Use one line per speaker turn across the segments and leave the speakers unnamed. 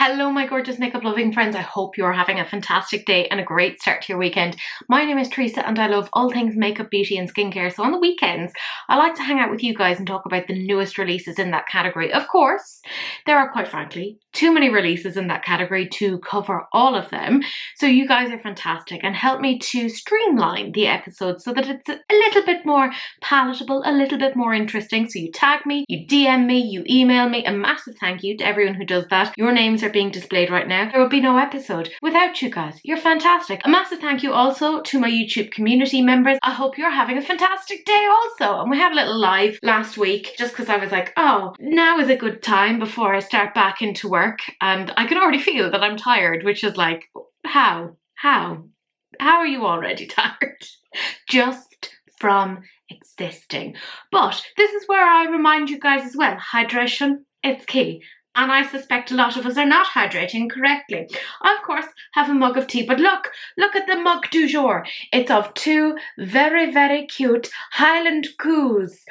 Hello my gorgeous makeup loving friends, I hope you're having a fantastic day and a great start to your weekend. My name is Teresa and I love all things makeup, beauty and skincare, so on the weekends I like to hang out with you guys and talk about the newest releases in that category. Of course, there are quite frankly too many releases in that category to cover all of them, so you guys are fantastic and help me to streamline the episodes so that it's a little bit more palatable, a little bit more interesting. So you tag me, you DM me, you email me. A massive thank you to everyone who does that. Your names are being displayed right now. There would be no episode without you guys. You're fantastic. A massive thank you also to my YouTube community members. I hope you're having a fantastic day also. And we had a little live last week just because I was like, oh, now is a good time before I start back into work. And I can already feel that I'm tired, which is like, how are you already tired? Just from existing. But this is where I remind you guys as well, hydration, it's key. And I suspect a lot of us are not hydrating correctly. I, of course, have a mug of tea, but look at the mug du jour. It's of two very, very cute Highland coos.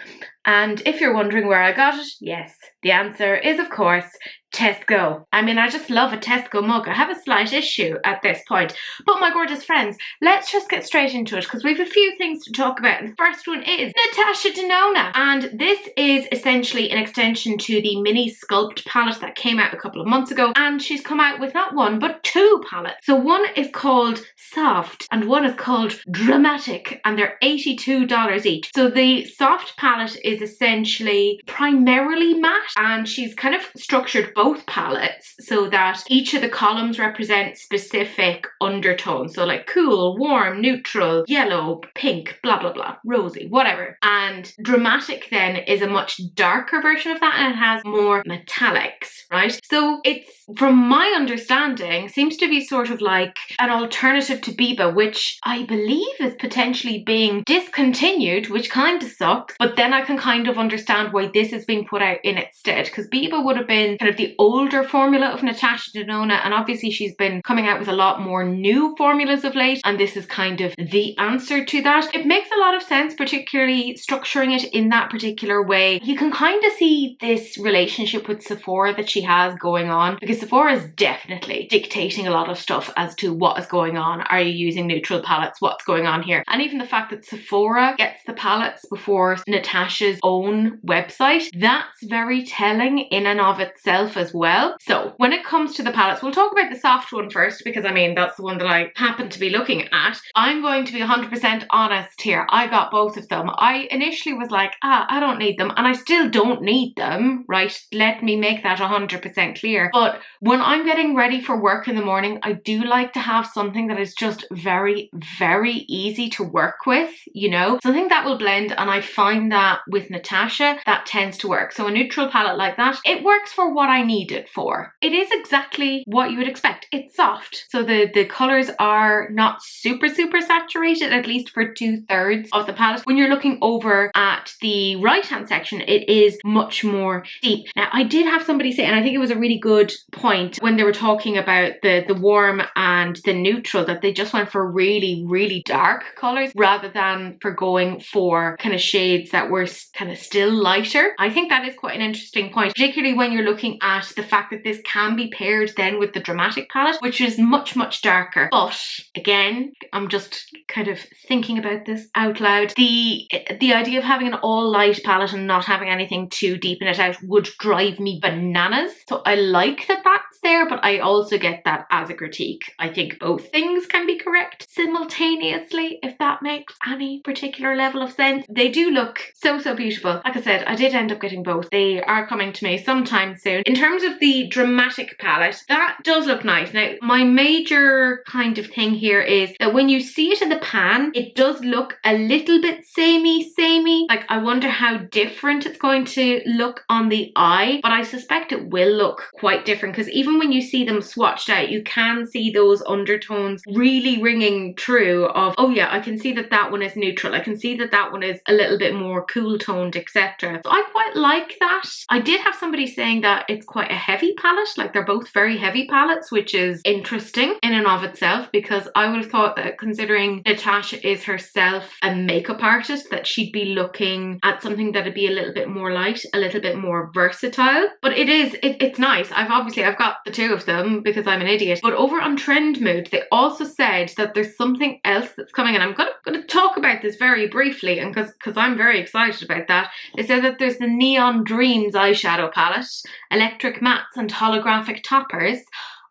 And if you're wondering where I got it, yes, the answer is, of course, Tesco. I mean, I just love a Tesco mug. I have a slight issue at this point. But my gorgeous friends, let's just get straight into it because we have a few things to talk about. And the first one is Natasha Denona. And this is essentially an extension to the mini Sculpt palette that came out a couple of months ago. And she's come out with not one, but two palettes. So one is called Soft and one is called Dramatic. And they're $82 each. So the Soft palette is essentially primarily matte. And she's kind of structured both palettes so that each of the columns represent specific undertones. So like cool, warm, neutral, yellow, pink, blah, blah, blah, rosy, whatever. And Dramatic then is a much darker version of that and it has more metallics, right? So it's, from my understanding, seems to be sort of like an alternative to Biba, which I believe is potentially being discontinued, which kind of sucks. But then I can kind of understand why this is being put out in its stead, because Biba would have been kind of the older formula of Natasha Denona, and obviously she's been coming out with a lot more new formulas of late, and this is kind of the answer to that. It makes a lot of sense, particularly structuring it in that particular way. You can kind of see this relationship with Sephora that she has going on, because Sephora is definitely dictating a lot of stuff as to what is going on. Are you using neutral palettes? What's going on here? And even the fact that Sephora gets the palettes before Natasha's own website, that's very telling in and of itself as well. So when it comes to the palettes, we'll talk about the soft one first, because I mean that's the one that I happen to be looking at. I'm going to be 100% honest here. I got both of them. I initially was like, I don't need them, and I still don't need them, right? Let me make that 100% clear. But when I'm getting ready for work in the morning, I do like to have something that is just very, very easy to work with, you know, something that will blend, and I find that with Natasha that tends to work. So a neutral palette like that, it works for what I need it for. It is exactly what you would expect. It's soft, so the colors are not super saturated, at least for 2/3 of the palette. When you're looking over at the right hand section, it is much more deep. Now I did have somebody say, and I think it was a really good point when they were talking about the warm and the neutral, that they just went for really dark colors rather than for going for kind of shades that were kind of still lighter. I think that is quite an interesting point, particularly when you're looking at the fact that this can be paired then with the Dramatic palette, which is much darker. But again, I'm just kind of thinking about this out loud. The idea of having an all light palette and not having anything to deepen it out would drive me bananas. So I like that that's there, but I also get that as a critique. I think both things can be correct simultaneously, if that makes any particular level of sense. They do look so beautiful. Like I said, I did end up getting both. They are coming to me sometime soon. In terms of the Dramatic palette, that does look nice. Now, my major kind of thing here is that when you see it in the pan, it does look a little bit samey. Like, I wonder how different it's going to look on the eye, but I suspect it will look quite different, because even when you see them swatched out, you can see those undertones really ringing true of, oh yeah, I can see that that one is neutral. I can see that that one is a little bit more cool tone toned, etc. So I quite like that. I did have somebody saying that it's quite a heavy palette, like they're both very heavy palettes, which is interesting in and of itself, because I would have thought that considering Natasha is herself a makeup artist, that she'd be looking at something that'd be a little bit more light, a little bit more versatile. But it's nice. I've got the two of them because I'm an idiot. But over on Trend Mood, they also said that there's something else that's coming, and I'm gonna talk about this very briefly, and because I'm very excited about that. They said that there's the Neon Dreams eyeshadow palette, electric mattes and holographic toppers.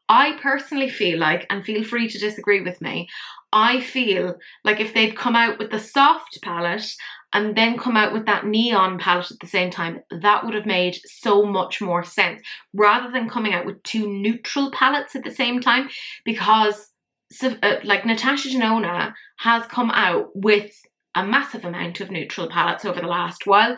I personally feel like, and feel free to disagree with me, I feel like if they'd come out with the soft palette and then come out with that neon palette at the same time, that would have made so much more sense, rather than coming out with two neutral palettes at the same time. Because like Natasha Denona has come out with a massive amount of neutral palettes over the last while,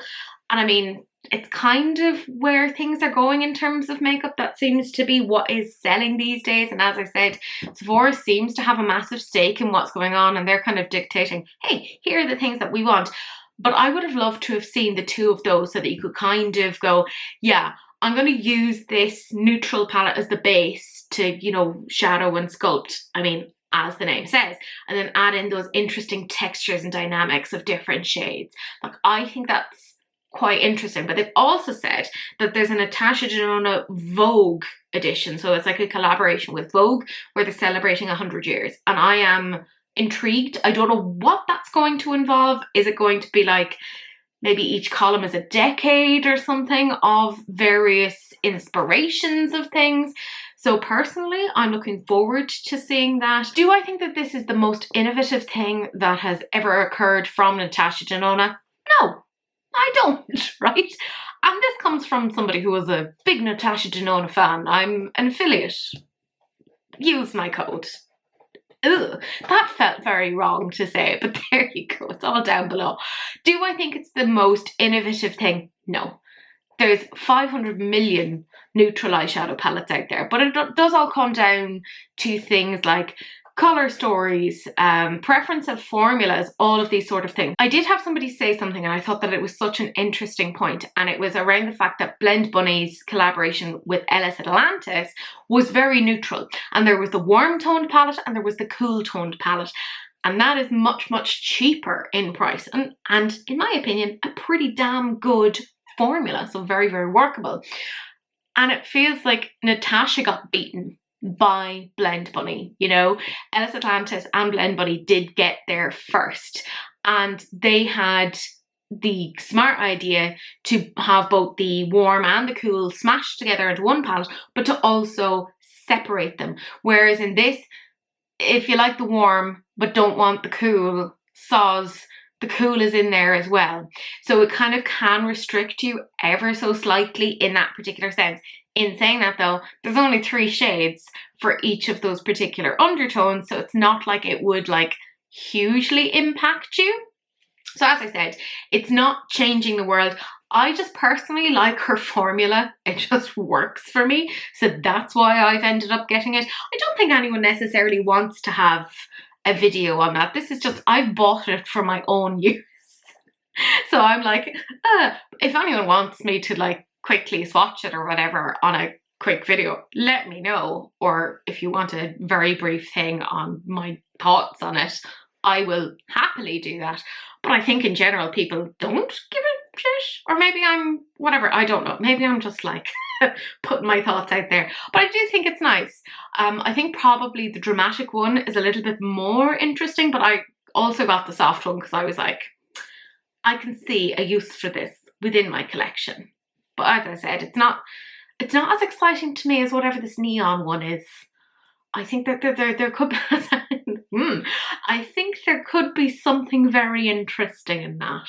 and I mean, it's kind of where things are going in terms of makeup. That seems to be what is selling these days. And as I said, Sephora seems to have a massive stake in what's going on, and they're kind of dictating, hey, here are the things that we want. But I would have loved to have seen the two of those so that you could kind of go, yeah, I'm going to use this neutral palette as the base to, you know, shadow and sculpt. I mean, as the name says, and then add in those interesting textures and dynamics of different shades. Like, I think that's quite interesting. But they've also said that there's a Natasha Denona Vogue edition, so it's like a collaboration with Vogue where they're celebrating 100 years, and I am intrigued. I don't know what that's going to involve. Is it going to be like maybe each column is a decade or something of various inspirations of things? So personally, I'm looking forward to seeing that. Do I think that this is the most innovative thing that has ever occurred from Natasha Denona? No, I don't, right? And this comes from somebody who was a big Natasha Denona fan. I'm an affiliate. Use my code. Ugh, that felt very wrong to say, but there you go. It's all down below. Do I think it's the most innovative thing? No. There's 500 million neutral eyeshadow palettes out there, but it does all come down to things like colour stories, preference of formulas, all of these sort of things. I did have somebody say something, and I thought that it was such an interesting point, and it was around the fact that Blend Bunny's collaboration with Ellis Atlantis was very neutral, and there was the warm toned palette and there was the cool toned palette, and that is much, much cheaper in price, and in my opinion, a pretty damn good formula, so very, very workable. And it feels like Natasha got beaten by Blend Bunny, you know. Ellis Atlantis and Blend Bunny did get there first, and they had the smart idea to have both the warm and the cool smashed together into one palette, but to also separate them. Whereas in this, if you like the warm but don't want the cool, soz, the cool is in there as well. So it kind of can restrict you ever so slightly in that particular sense. In saying that though, there's only 3 shades for each of those particular undertones, so it's not like it would like hugely impact you. So as I said, it's not changing the world. I just personally like her formula. It just works for me. So that's why I've ended up getting it. I don't think anyone necessarily wants to have a video on that. This is just, I've bought it for my own use. So I'm like, if anyone wants me to like quickly swatch it or whatever on a quick video, let me know. Or if you want a very brief thing on my thoughts on it, I will happily do that. But I think in general people don't give a shit, or maybe I'm whatever, I don't know, maybe I'm just like putting my thoughts out there. But I do think it's nice. I think probably the dramatic one is a little bit more interesting, but I also got the soft one because I was like, I can see a use for this within my collection. But as I said, it's not as exciting to me as whatever this neon one is. I think that there could be I think there could be something very interesting in that.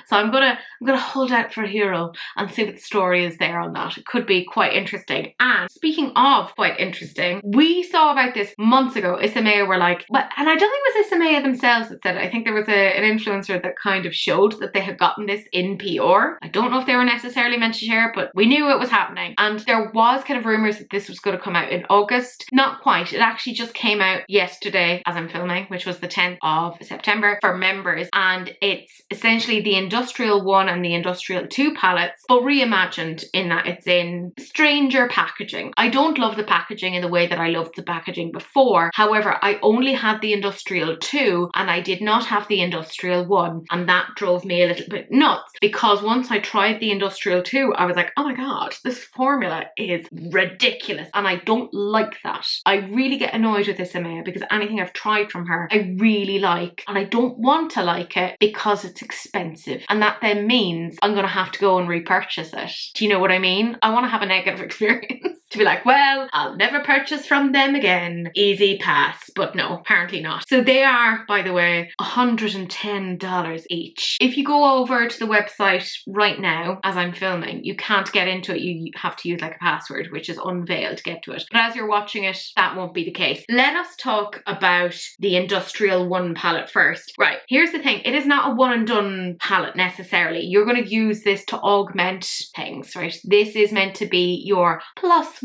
So I'm gonna hold out for a hero and see what the story is there on that. It could be quite interesting. And speaking of quite interesting, we saw about this months ago. Isamaya were like, but, and I don't think it was Isamaya themselves that said it. I think there was an influencer that kind of showed that they had gotten this in PR. I don't know if they were necessarily meant to share it, but we knew it was happening. And there was kind of rumours that this was going to come out in August. Not quite. It actually just came out yesterday as as I'm filming, which was the 10th of September for members. And it's essentially the Industrial 1 and the Industrial 2 palettes, but reimagined in that it's in stranger packaging. I don't love the packaging in the way that I loved the packaging before. However, I only had the Industrial 2 and I did not have the Industrial 1. And that drove me a little bit nuts, because once I tried the Industrial 2, I was like, oh my God, this formula is ridiculous. And I don't like that. I really get annoyed with Isamaya because anything I've tried from her, I really like. And I don't want to like it because it's expensive. And that then means I'm going to have to go and repurchase it. Do you know what I mean? I want to have a negative experience. To be like, well, I'll never purchase from them again. Easy pass. But no, apparently not. So they are, by the way, $110 each. If you go over to the website right now, as I'm filming, you can't get into it. You have to use like a password, which is unveiled to get to it. But as you're watching it, that won't be the case. Let us talk about the Industrial 1 palette first. Right, here's the thing. It is not a one and done palette necessarily. You're going to use this to augment things, right? This is meant to be your +1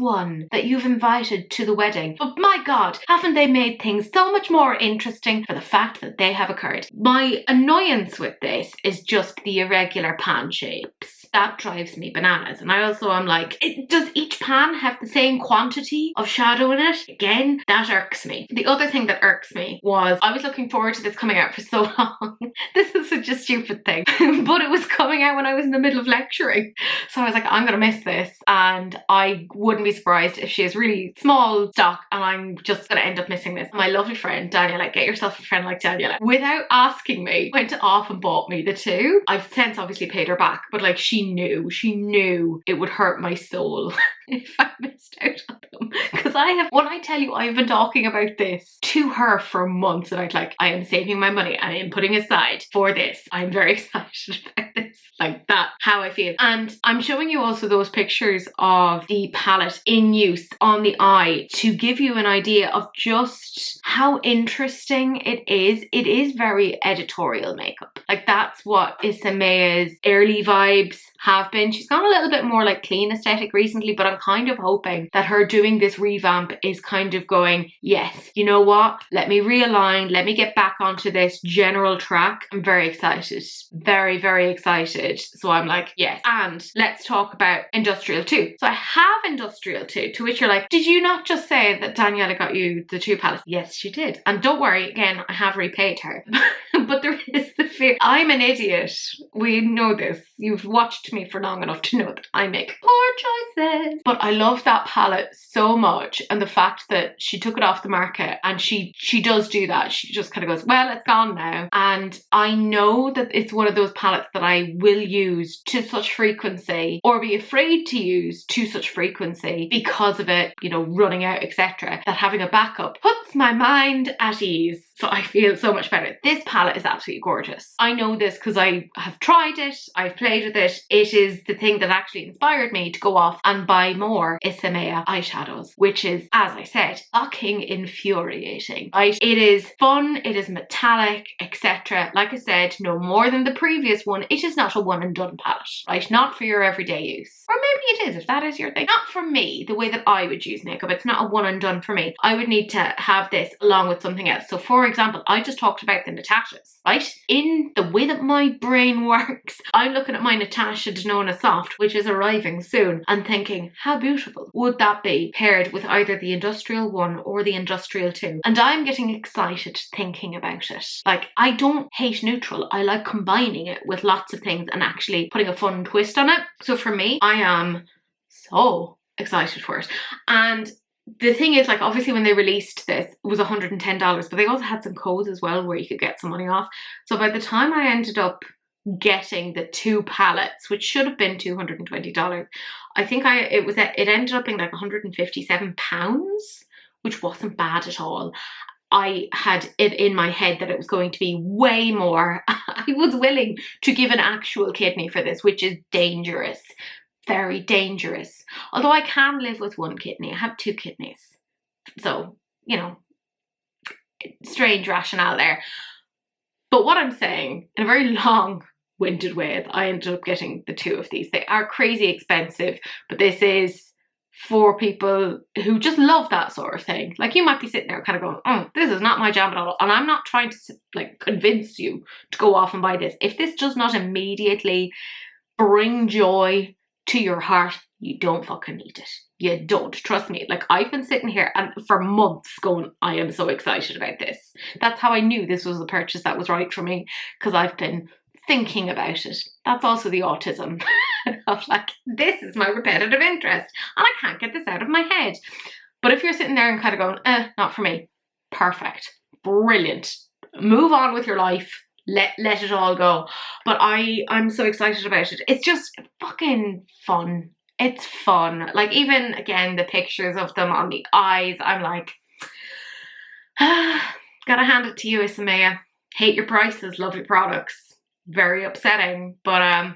that you've invited to the wedding. But my God, haven't they made things so much more interesting for the fact that they have occurred? My annoyance with this is just the irregular pan shapes. That drives me bananas. And I also am like, does each pan have the same quantity of shadow in it? Again, that irks me. The other thing that irks me was I was looking forward to this coming out for so long. This is such a stupid thing. But it was coming out when I was in the middle of lecturing. So I was like, I'm going to miss this. And I wouldn't be surprised if she has really small stock and I'm just going to end up missing this. My lovely friend, Daniela, get yourself a friend like Daniela, without asking me, went off and bought me the two. I've since obviously paid her back, but like she knew it would hurt my soul if I missed out on them. Because when I tell you I've been talking about this to her for months, and I am saving my money and I am putting aside for this. I'm very excited about this. Like that, how I feel. And I'm showing you also those pictures of the palette in use on the eye to give you an idea of just how interesting it is. It is very editorial makeup. Like that's what Isamaya's early vibes have been. She's gone a little bit more like clean aesthetic recently, but I'm kind of hoping that her doing this revamp is kind of going, yes, you know what? Let me realign. Let me get back onto this general track. I'm very excited. Very, very excited. So I'm like, yes. And let's talk about Industrial 2. So I have Industrial 2, to which you're like, did you not just say that Daniela got you the two palettes? Yes, she did. And don't worry, again, I have repaid her. But there is the fear. I'm an idiot. We know this. You've watched me for long enough to know that I make poor choices. But I love that palette so much, and the fact that she took it off the market, and she does do that. She just kind of goes, well, it's gone now. And I know that it's one of those palettes that I will use to such frequency, or be afraid to use to such frequency because of it, you know, running out, etc. That having a backup puts my mind at ease. So I feel so much better. This palette is absolutely gorgeous. I know this because I have tried it, I've played with it. It is the thing that actually inspired me to go off and buy more Isamaya eyeshadows, which is, as I said, fucking infuriating. Right? It is fun, it is metallic, etc. Like I said, no more than the previous one. It is not a one and done palette, right? Not for your everyday use. Or maybe it is, if that is your thing. Not for me, the way that I would use makeup. It's not a one and done for me. I would need to have this along with something else. So for example, I just talked about the Natashas, right? In the way that my brain works, I'm looking at my Natasha Denona Soft, which is arriving soon, and thinking, how beautiful would that be paired with either the Industrial 1 or the Industrial 2? And I'm getting excited thinking about it. Like, I don't hate neutral. I like combining it with lots of things and actually putting a fun twist on it. So for me, I am so excited for it. And the thing is, like, obviously when they released this, it was $110, but they also had some codes as well where you could get some money off. So by the time I ended up getting the two palettes, which should have been $220, I think it ended up being like £157, which wasn't bad at all. I had it in my head that it was going to be way more. I was willing to give an actual kidney for this, which is dangerous. Very dangerous. Although I can live with one kidney. I have two kidneys. So, you know, strange rationale there. But what I'm saying, in a very long-winded way, is I ended up getting the two of these. They are crazy expensive, but this is for people who just love that sort of thing. Like, you might be sitting there kind of going, oh, this is not my jam at all. And I'm not trying to like convince you to go off and buy this. If this does not immediately bring joy to your heart, you don't fucking need it. You don't. Trust me. Like, I've been sitting here and for months going, I am so excited about this. That's how I knew this was the purchase that was right for me, because I've been thinking about it. That's also the autism of like, this is my repetitive interest and I can't get this out of my head. But if you're sitting there and kind of going, not for me, perfect, brilliant, move on with your life, let it all go. But I'm so excited about it. It's just fucking fun. It's fun. Like, even again, the pictures of them on the eyes, I'm like, gotta hand it to you, Isamaya. Hate your prices, love your products. Very upsetting, but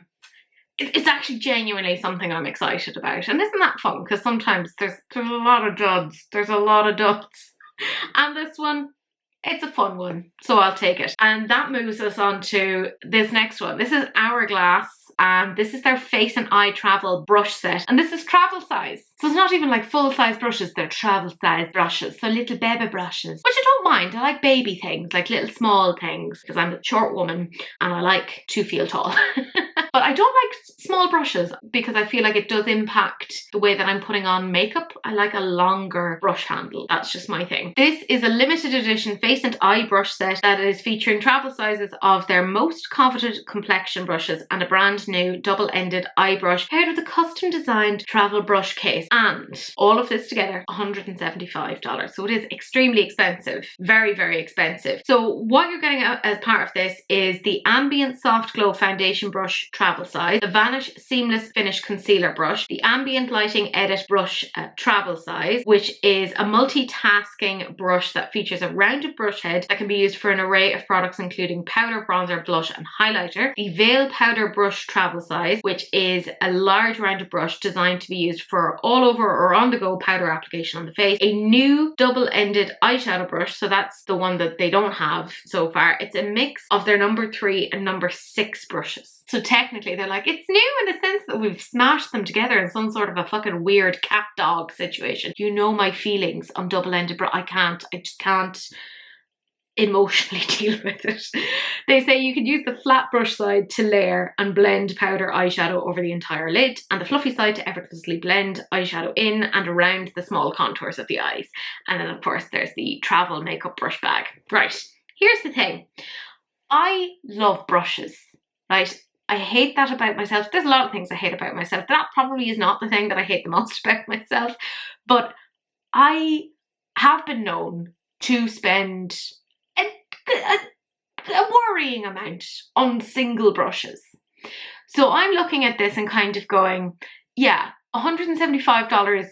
it's actually genuinely something I'm excited about. And isn't that fun? Because sometimes there's a lot of duds. There's a lot of duds. And this one, it's a fun one, so I'll take it. And that moves us on to this next one. This is Hourglass, and this is their face and eye travel brush set. And this is travel size. So it's not even like full-size brushes, they're travel size brushes. So little baby brushes, which I don't mind. I like baby things, like little small things, because I'm a short woman and I like to feel tall. But I don't like small brushes because I feel like it does impact the way that I'm putting on makeup. I like a longer brush handle. That's just my thing. This is a limited edition face and eye brush set that is featuring travel sizes of their most coveted complexion brushes and a brand new double-ended eye brush paired with a custom designed travel brush case. And all of this together, $175. So it is extremely expensive. Very, very expensive. So what you're getting as part of this is the Ambient Soft Glow Foundation Brush travel size, the Vanish Seamless Finish Concealer Brush, the Ambient Lighting Edit Brush travel size, which is a multitasking brush that features a rounded brush head that can be used for an array of products including powder, bronzer, blush and highlighter. The Veil Powder Brush travel size, which is a large rounded brush designed to be used for all over or on the go powder application on the face. A new double-ended eyeshadow brush, so that's the one that they don't have so far. It's a mix of their number 3 and number 6 brushes. So technically they're like, it's new in the sense that we've smashed them together in some sort of a fucking weird cat dog situation. You know my feelings on double-ended brush. I just can't emotionally deal with it. They say you can use the flat brush side to layer and blend powder eyeshadow over the entire lid, and the fluffy side to effortlessly blend eyeshadow in and around the small contours of the eyes. And then of course there's the travel makeup brush bag. Right, here's the thing. I love brushes, right? I hate that about myself. There's a lot of things I hate about myself. That probably is not the thing that I hate the most about myself. But I have been known to spend a worrying amount on single brushes. So I'm looking at this and kind of going, yeah, $175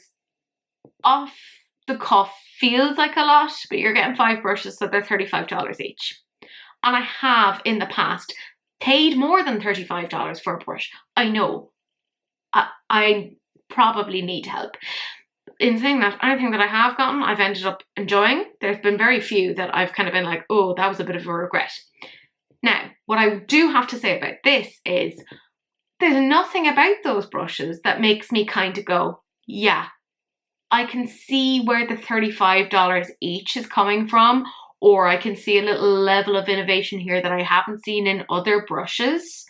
off the cuff feels like a lot, but you're getting 5 brushes, so they're $35 each. And I have in the past paid more than $35 for a brush. I know. I probably need help. In saying that, anything that I have gotten, I've ended up enjoying. There's been very few that I've kind of been like, oh, that was a bit of a regret. Now, what I do have to say about this is there's nothing about those brushes that makes me kind of go, yeah, I can see where the $35 each is coming from, or I can see a little level of innovation here that I haven't seen in other brushes.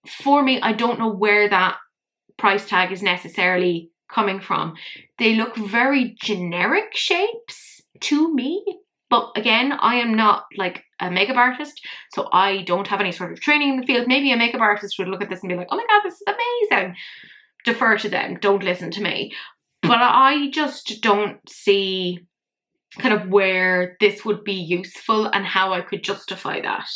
For me, I don't know where that price tag is necessarily coming from. They look very generic shapes to me. But again, I am not like a makeup artist, so I don't have any sort of training in the field. Maybe a makeup artist would look at this and be like, oh my God, this is amazing. Defer to them, don't listen to me. But I just don't see kind of where this would be useful and how I could justify that.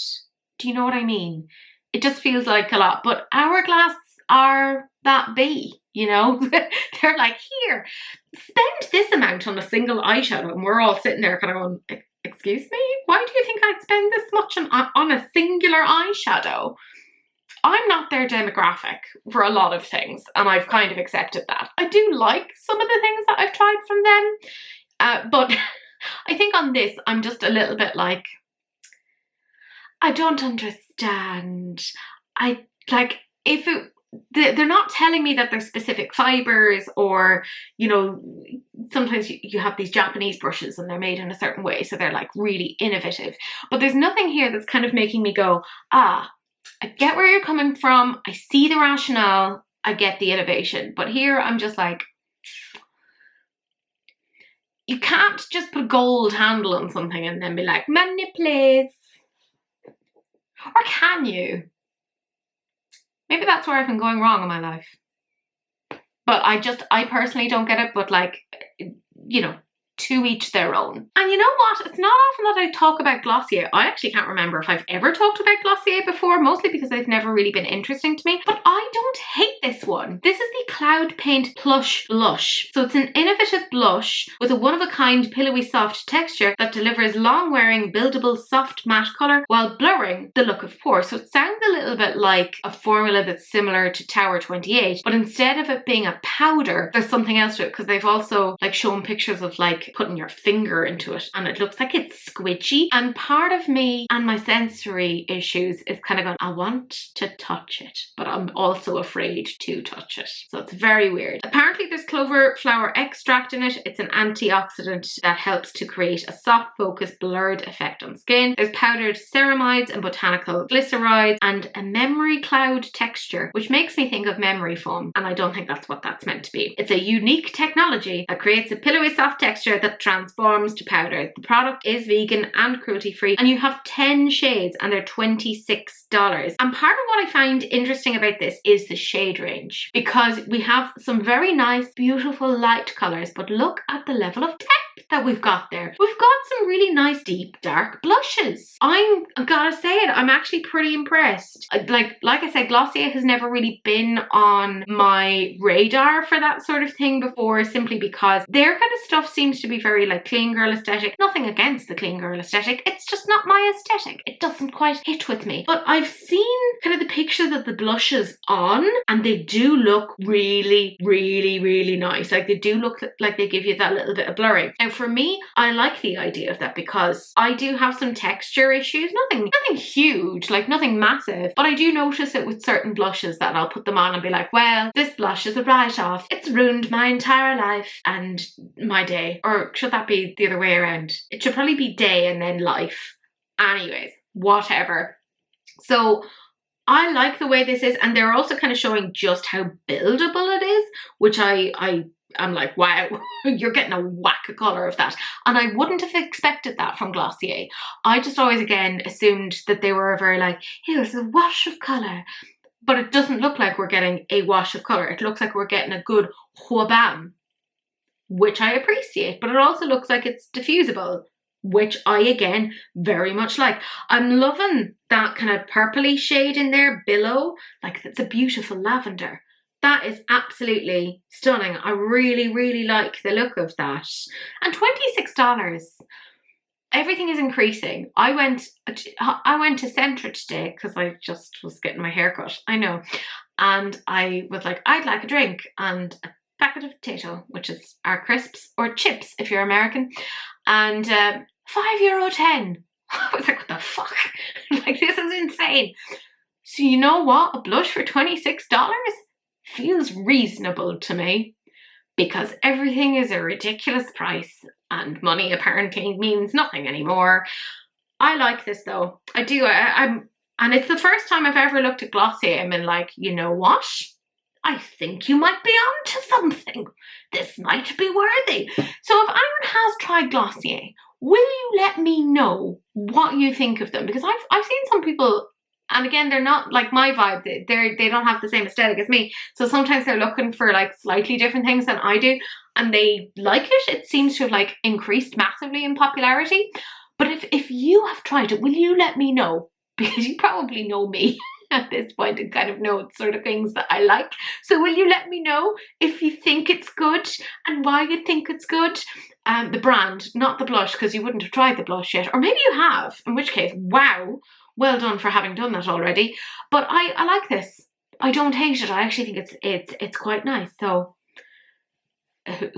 Do you know what I mean? It just feels like a lot. But Hourglass are that bee, you know? They're like, here, spend this amount on a single eyeshadow. And we're all sitting there kind of going, excuse me? Why do you think I'd spend this much on a singular eyeshadow? I'm not their demographic for a lot of things, and I've kind of accepted that. I do like some of the things that I've tried from them, but I think on this, I'm just a little bit like, I don't understand. they're not telling me that they're specific fibers, or, you know, sometimes you have these Japanese brushes and they're made in a certain way, so they're like really innovative. But there's nothing here that's kind of making me go, ah, I get where you're coming from. I see the rationale. I get the innovation. But here I'm just like, you can't just put a gold handle on something and then be like, money please. Or can you? Maybe that's where I've been going wrong in my life. But I personally don't get it, but like, you know, to each their own. And you know what? It's not often that I talk about Glossier. I actually can't remember if I've ever talked about Glossier before, mostly because they've never really been interesting to me. But I don't hate this one. This is the Cloud Paint Plush Blush. So it's an innovative blush with a one-of-a-kind pillowy soft texture that delivers long-wearing, buildable, soft matte colour while blurring the look of pores. So it sounds a little bit like a formula that's similar to Tower 28, but instead of it being a powder, there's something else to it, because they've also like shown pictures of like putting your finger into it and it looks like it's squidgy. And part of me and my sensory issues is kind of going, I want to touch it, but I'm also afraid to touch it. So it's very weird. Apparently there's clover flower extract in it. It's an antioxidant that helps to create a soft, focused, blurred effect on skin. There's powdered ceramides and botanical glycerides and a memory cloud texture, which makes me think of memory foam, and I don't think that's what that's meant to be. It's a unique technology that creates a pillowy soft texture that transforms to powder. The product is vegan and cruelty free, and you have 10 shades and they're $26. And part of what I find interesting about this is the shade range, because we have some very nice, beautiful light colours, but look at the level of depth that we've got there. We've got some really nice deep dark blushes. I gotta say it, I'm actually pretty impressed. Like I said, Glossier has never really been on my radar for that sort of thing before, simply because their kind of stuff seems to be very like clean girl aesthetic. Nothing against the clean girl aesthetic, it's just not my aesthetic. It doesn't quite hit with me. But I've seen kind of the pictures of the blushes on, and they do look really, really, really nice. Like they do look like they give you that little bit of blurring. Now for me, I like the idea of that because I do have some texture issues. Nothing huge, like nothing massive, but I do notice it with certain blushes that I'll put them on and be like, well, this blush is a write-off. It's ruined my entire life and my day. Or should that be the other way around? It should probably be day and then life. Anyways, whatever. So I like the way this is, and they're also kind of showing just how buildable it is, which I'm like, wow, you're getting a whack of colour of that. And I wouldn't have expected that from Glossier. I just always, again, assumed that they were very like, here's a wash of colour. But it doesn't look like we're getting a wash of colour. It looks like we're getting a good wha-bam, which I appreciate. But it also looks like it's diffusible, which I, again, very much like. I'm loving that kind of purpley shade in there, billow. Like, it's a beautiful lavender. That is absolutely stunning. I really, really like the look of that. And $26. Everything is increasing. I went to Centra today because I just was getting my hair cut. I know. And I was like, I'd like a drink and a packet of potato, which is our crisps or chips if you're American. And €5.10. I was like, what the fuck? Like, this is insane. So you know what? A blush for $26 feels reasonable to me, because everything is a ridiculous price and money apparently means nothing anymore. I like this though. I do. And it's the first time I've ever looked at Glossier and been like, you know what? I think you might be onto something. This might be worthy. So if anyone has tried Glossier, will you let me know what you think of them? Because I've seen some people, and again, they're not like my vibe. They don't have the same aesthetic as me. So sometimes they're looking for like slightly different things than I do, and they like it. It seems to have like increased massively in popularity. But if you have tried it, will you let me know? Because you probably know me at this point and kind of know the sort of things that I like. So will you let me know if you think it's good and why you think it's good? The brand, not the blush, because you wouldn't have tried the blush yet. Or maybe you have, in which case, wow. Well done for having done that already. But I like this. I don't hate it. I actually think it's quite nice. So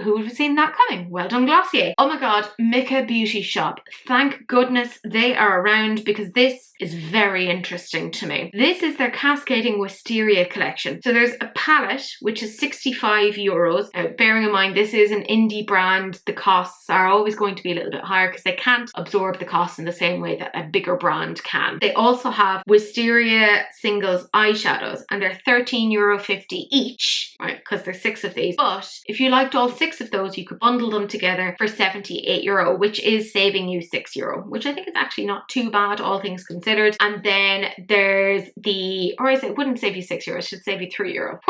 who would have seen that coming? Well done, Glossier. Oh my god, Micka Beauty Shop. Thank goodness they are around, because this is very interesting to me. This is their Cascading Wisteria collection. So there's a palette which is €65. Bearing in mind this is an indie brand, the costs are always going to be a little bit higher because they can't absorb the costs in the same way that a bigger brand can. They also have Wisteria singles eyeshadows, and they're €13.50 each, right? Because there's 6 of these. But if you liked all 6 of those, you could bundle them together for €78, which is saving you €6, which I think is actually not too bad, all things considered. And then there's the, or it wouldn't save you €6, it should save you €3.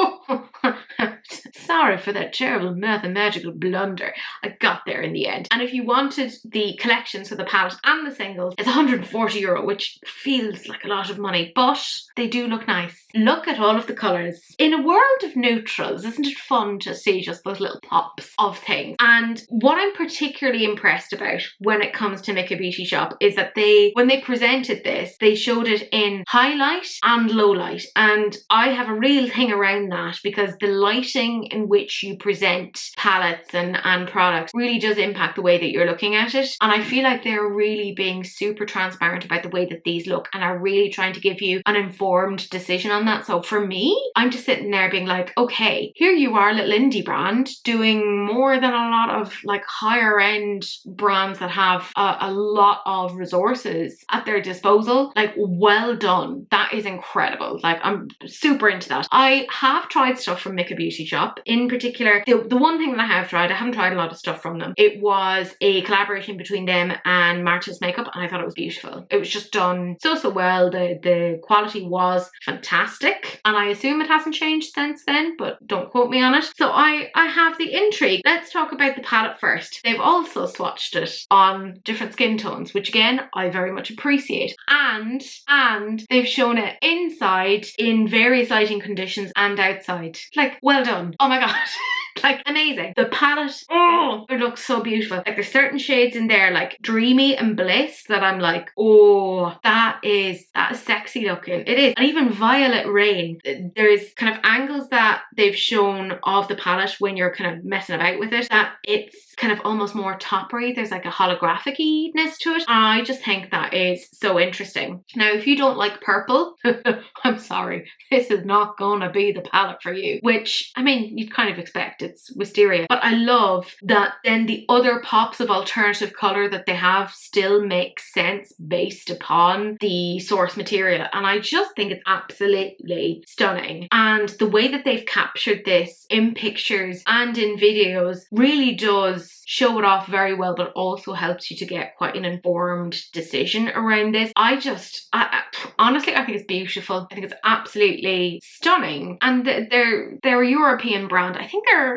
Sorry for that terrible mathematical blunder. I got there in the end. And if you wanted the collection, so the palette and the singles, it's €140, which feels like a lot of money, but they do look nice. Look at all of the colours. In a world of neutrals, isn't it fun to see just those little pops of things? And what I'm particularly impressed about when it comes to Micka Beauty Shop is that when they presented this, they showed it in highlight and low light. And I have a real thing around that, because the lighting in which you present palettes and products really does impact the way that you're looking at it. And I feel like they're really being super transparent about the way that these look and are really trying to give you an informed decision on that. So for me, I'm just sitting there being like, okay, here you are, little indie brand, doing more than a lot of like higher end brands that have a lot of resources at their disposal. Like, well done. That is incredible. Like, I'm super into that. I have tried stuff from Micka Beauty Shop. In particular, the one thing that I haven't tried a lot of stuff from them. It was a collaboration between them and Marta's Makeup, and I thought it was beautiful. It was just done so well. The quality was fantastic, and I assume it hasn't changed since then, but don't quote me on it. So I have the intrigue. Let's talk about the palette first. They've also swatched it on different skin tones, which again, I very much appreciate. And they've shown it inside in various lighting conditions and outside. Like, well done. Oh my god. Like, amazing. The palette, oh, it looks so beautiful. Like, there's certain shades in there, like Dreamy and Bliss, that I'm like, oh, that is sexy looking. It is. And even Violet Rain, there's kind of angles that they've shown of the palette when you're kind of messing about with it, that it's kind of almost more toppery. There's like a holographic-ness to it. I just think that is so interesting. Now, if you don't like purple, I'm sorry, this is not gonna be the palette for you, which, I mean, you'd kind of expect. It's Wisteria. But I love that then the other pops of alternative colour that they have still make sense based upon the source material. And I just think it's absolutely stunning. And the way that they've captured this in pictures and in videos really does show it off very well, but also helps you to get quite an informed decision around this. Honestly, I think it's beautiful. I think it's absolutely stunning. And they're a European brand. I think they're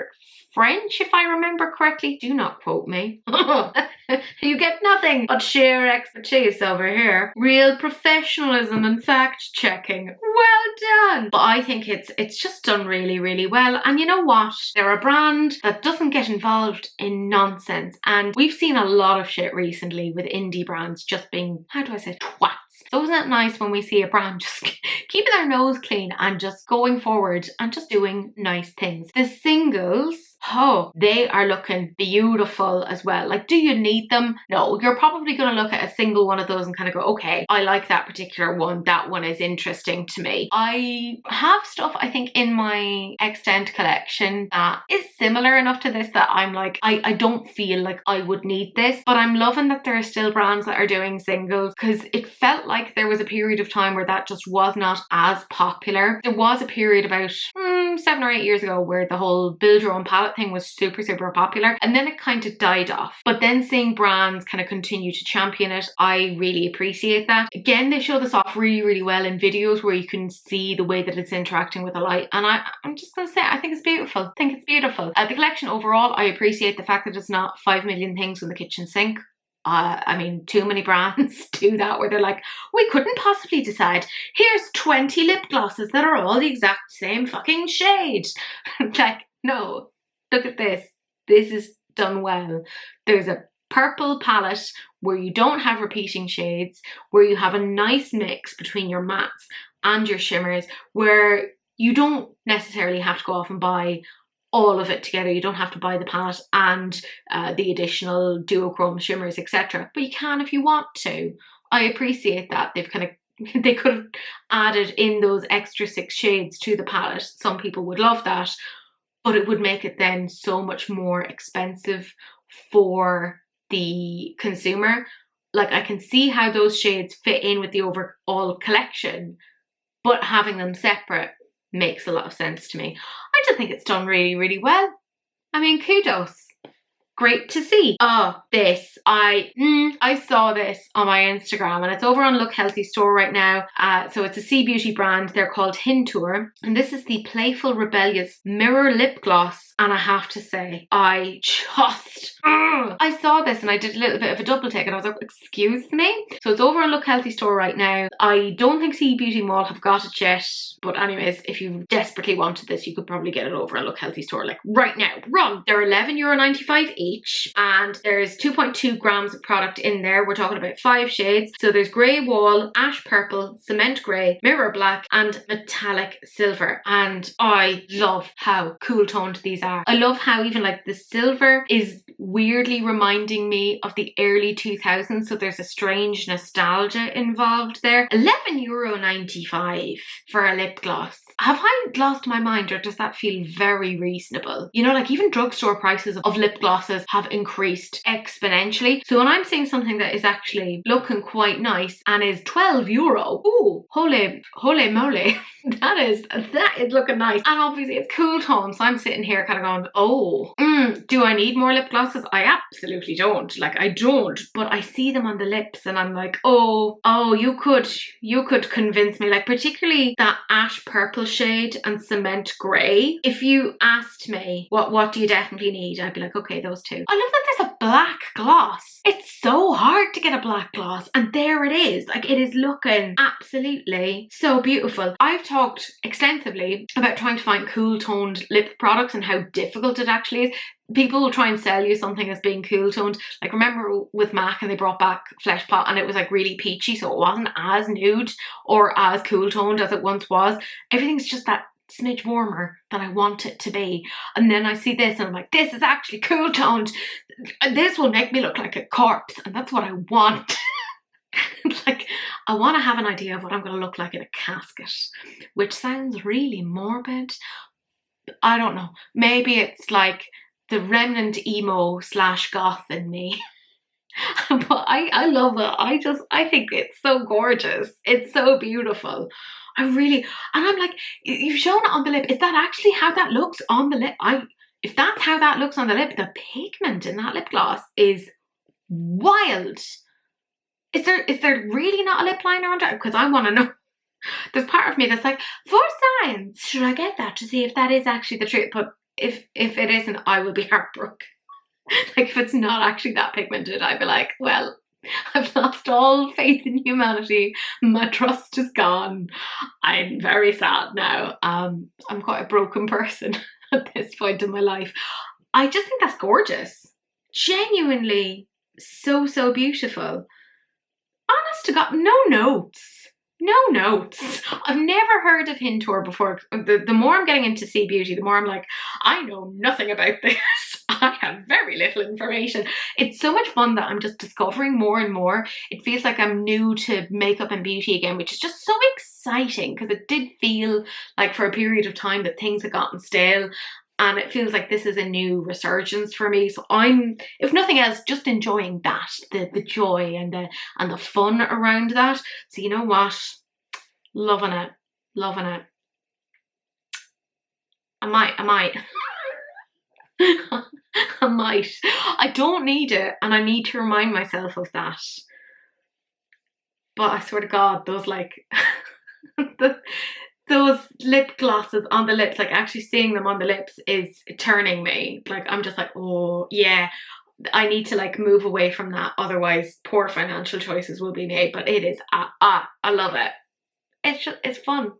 French, if I remember correctly. Do not quote me. You get nothing but sheer expertise over here. Real professionalism and fact checking. Well done. But I think it's just done really, really well. And you know what? They're a brand that doesn't get involved in nonsense. And we've seen a lot of shit recently with indie brands just being, how do I say, twats. So isn't it nice when we see a brand just keeping their nose clean and just going forward and just doing nice things? The singles, oh, they are looking beautiful as well. Like, do you need them? No, you're probably going to look at a single one of those and kind of go, okay, I like that particular one. That one is interesting to me. I have stuff, I think, in my Extent collection that is similar enough to this that I'm like, I don't feel like I would need this, but I'm loving that there are still brands that are doing singles, because it felt like there was a period of time where that just was not as popular. There was a period about 7 or 8 years ago where the whole build your own palette thing was super popular, and then it kind of died off. But then seeing brands kind of continue to champion it, I really appreciate that. Again, they show this off really well in videos where you can see the way that it's interacting with the light, and I'm just gonna say, I think it's beautiful. I think it's beautiful. The collection overall, I appreciate the fact that it's not 5 million things in the kitchen sink. I mean, too many brands do that where they're like, we couldn't possibly decide. Here's 20 lip glosses that are all the exact same fucking shade. Like, no, look at this. This is done well. There's a purple palette where you don't have repeating shades, where you have a nice mix between your mattes and your shimmers, where you don't necessarily have to go off and buy all of it together. You don't have to buy the palette and the additional duochrome shimmers, etc. But you can if you want to. I appreciate that they've kind of they could have added in those extra 6 shades to the palette. Some people would love that, but it would make it then so much more expensive for the consumer. Like, I can see how those shades fit in with the overall collection, but having them separate makes a lot of sense to me. I just think it's done really, really well. I mean, kudos. Great to see. Oh, this. I saw this on my Instagram, and it's over on Look Healthy store right now. So it's a Sea Beauty brand. They're called Hyntoor. And this is the Playful Rebellious Mirror Lip Gloss. And I have to say, I saw this and I did a little bit of a double take and I was like, excuse me? So it's over on Look Healthy store right now. I don't think Sea Beauty Mall have got it yet. But anyways, if you desperately wanted this, you could probably get it over on Look Healthy store like right now. Run! They're €11.95 each. And there's 2.2 grams of product in there. We're talking about 5 shades. So there's grey wall, ash purple, cement grey, mirror black, and metallic silver. And I love how cool toned these are. I love how even like the silver is weirdly reminding me of the early 2000s, so there's a strange nostalgia involved there. €11.95 for a lip gloss. Have I lost my mind, or does that feel very reasonable? You know, like even drugstore prices of lip glosses have increased exponentially. So when I'm seeing something that is actually looking quite nice and is €12, ooh, holy moly. That is looking nice. And obviously it's cool tone, so I'm sitting here kind of going, oh, do I need more lip glosses? I absolutely don't. Like, I don't, but I see them on the lips and I'm like, oh, you could convince me. Like, particularly that ash purple shade and cement grey. If you asked me what do you definitely need, I'd be like, okay, those two. I love that there's a black gloss. It's so hard to get a black gloss, and there it is. Like, it is looking absolutely so beautiful. I've talked extensively about trying to find cool toned lip products and how difficult it actually is. People will try and sell you something as being cool toned. Like, remember with MAC, and they brought back Flesh Pot and it was like really peachy, so it wasn't as nude or as cool toned as it once was. Everything's just that smidge warmer than I want it to be. And then I see this and I'm like, this is actually cool toned. This will make me look like a corpse, and that's what I want. Like, I want to have an idea of what I'm going to look like in a casket, which sounds really morbid. I don't know. Maybe it's like the remnant emo / goth in me. But I love it. I think it's so gorgeous. It's so beautiful. And I'm like, you've shown it on the lip. Is that actually how that looks on the lip? If that's how that looks on the lip, the pigment in that lip gloss is wild. Is there really not a lip liner under it? Because I want to know. There's part of me that's like, for science, should I get that to see if that is actually the truth? But if it isn't, I will be heartbroken. Like, if it's not actually that pigmented, I'd be like, well, I've lost all faith in humanity. My trust is gone. I'm very sad now. I'm quite a broken person at this point in my life. I just think that's gorgeous. Genuinely so beautiful. Honest to God, no notes. No notes. I've never heard of Hyntoor before. The more I'm getting into Sea Beauty, the more I'm like, I know nothing about this. I have very little information. It's so much fun that I'm just discovering more and more. It feels like I'm new to makeup and beauty again, which is just so exciting, because it did feel like for a period of time that things had gotten stale. And it feels like this is a new resurgence for me. So I'm, if nothing else, just enjoying that, the joy and the fun around that. So you know what? Loving it. Loving it. I might. I might. I don't need it, and I need to remind myself of that. But I swear to God, those like those lip glosses on the lips, like actually seeing them on the lips is turning me. Like, I'm just like, oh yeah, I need to like move away from that, otherwise poor financial choices will be made. But it is, I love it. It's fun.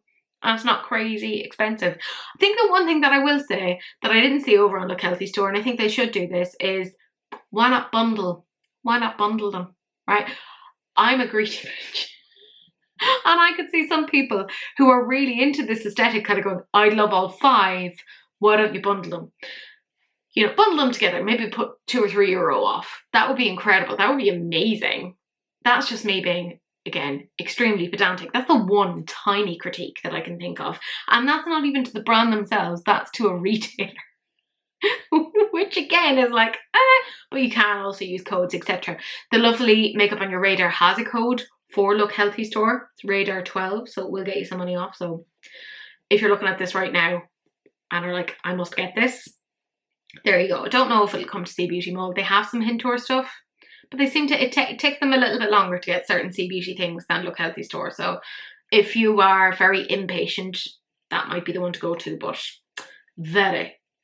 And it's not crazy expensive. I think the one thing that I will say that I didn't see over on Look Healthy store, and I think they should do this, is why not bundle? Why not bundle them, right? I'm a greedy bitch. And I could see some people who are really into this aesthetic kind of going, I'd love all 5, Why don't you bundle them? You know, bundle them together, maybe put €2 or €3 off. That would be incredible. That would be amazing. That's just me being, again, extremely pedantic. That's the one tiny critique that I can think of. And that's not even to the brand themselves, that's to a retailer. Which again is like, but you can also use codes, etc. The lovely Makeup on Your Radar has a code for Look Healthy Store. It's Radar 12, so it will get you some money off. So if you're looking at this right now and are like, I must get this, there you go. I don't know if it'll come to C Beauty Mall. They have some Hyntoor stuff, but they seem to, it takes them a little bit longer to get certain C Beauty things than Look Healthy Store. So if you are very impatient, that might be the one to go to, but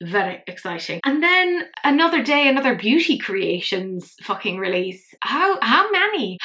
very exciting. And then another day, another Beauty Creations fucking release. How many?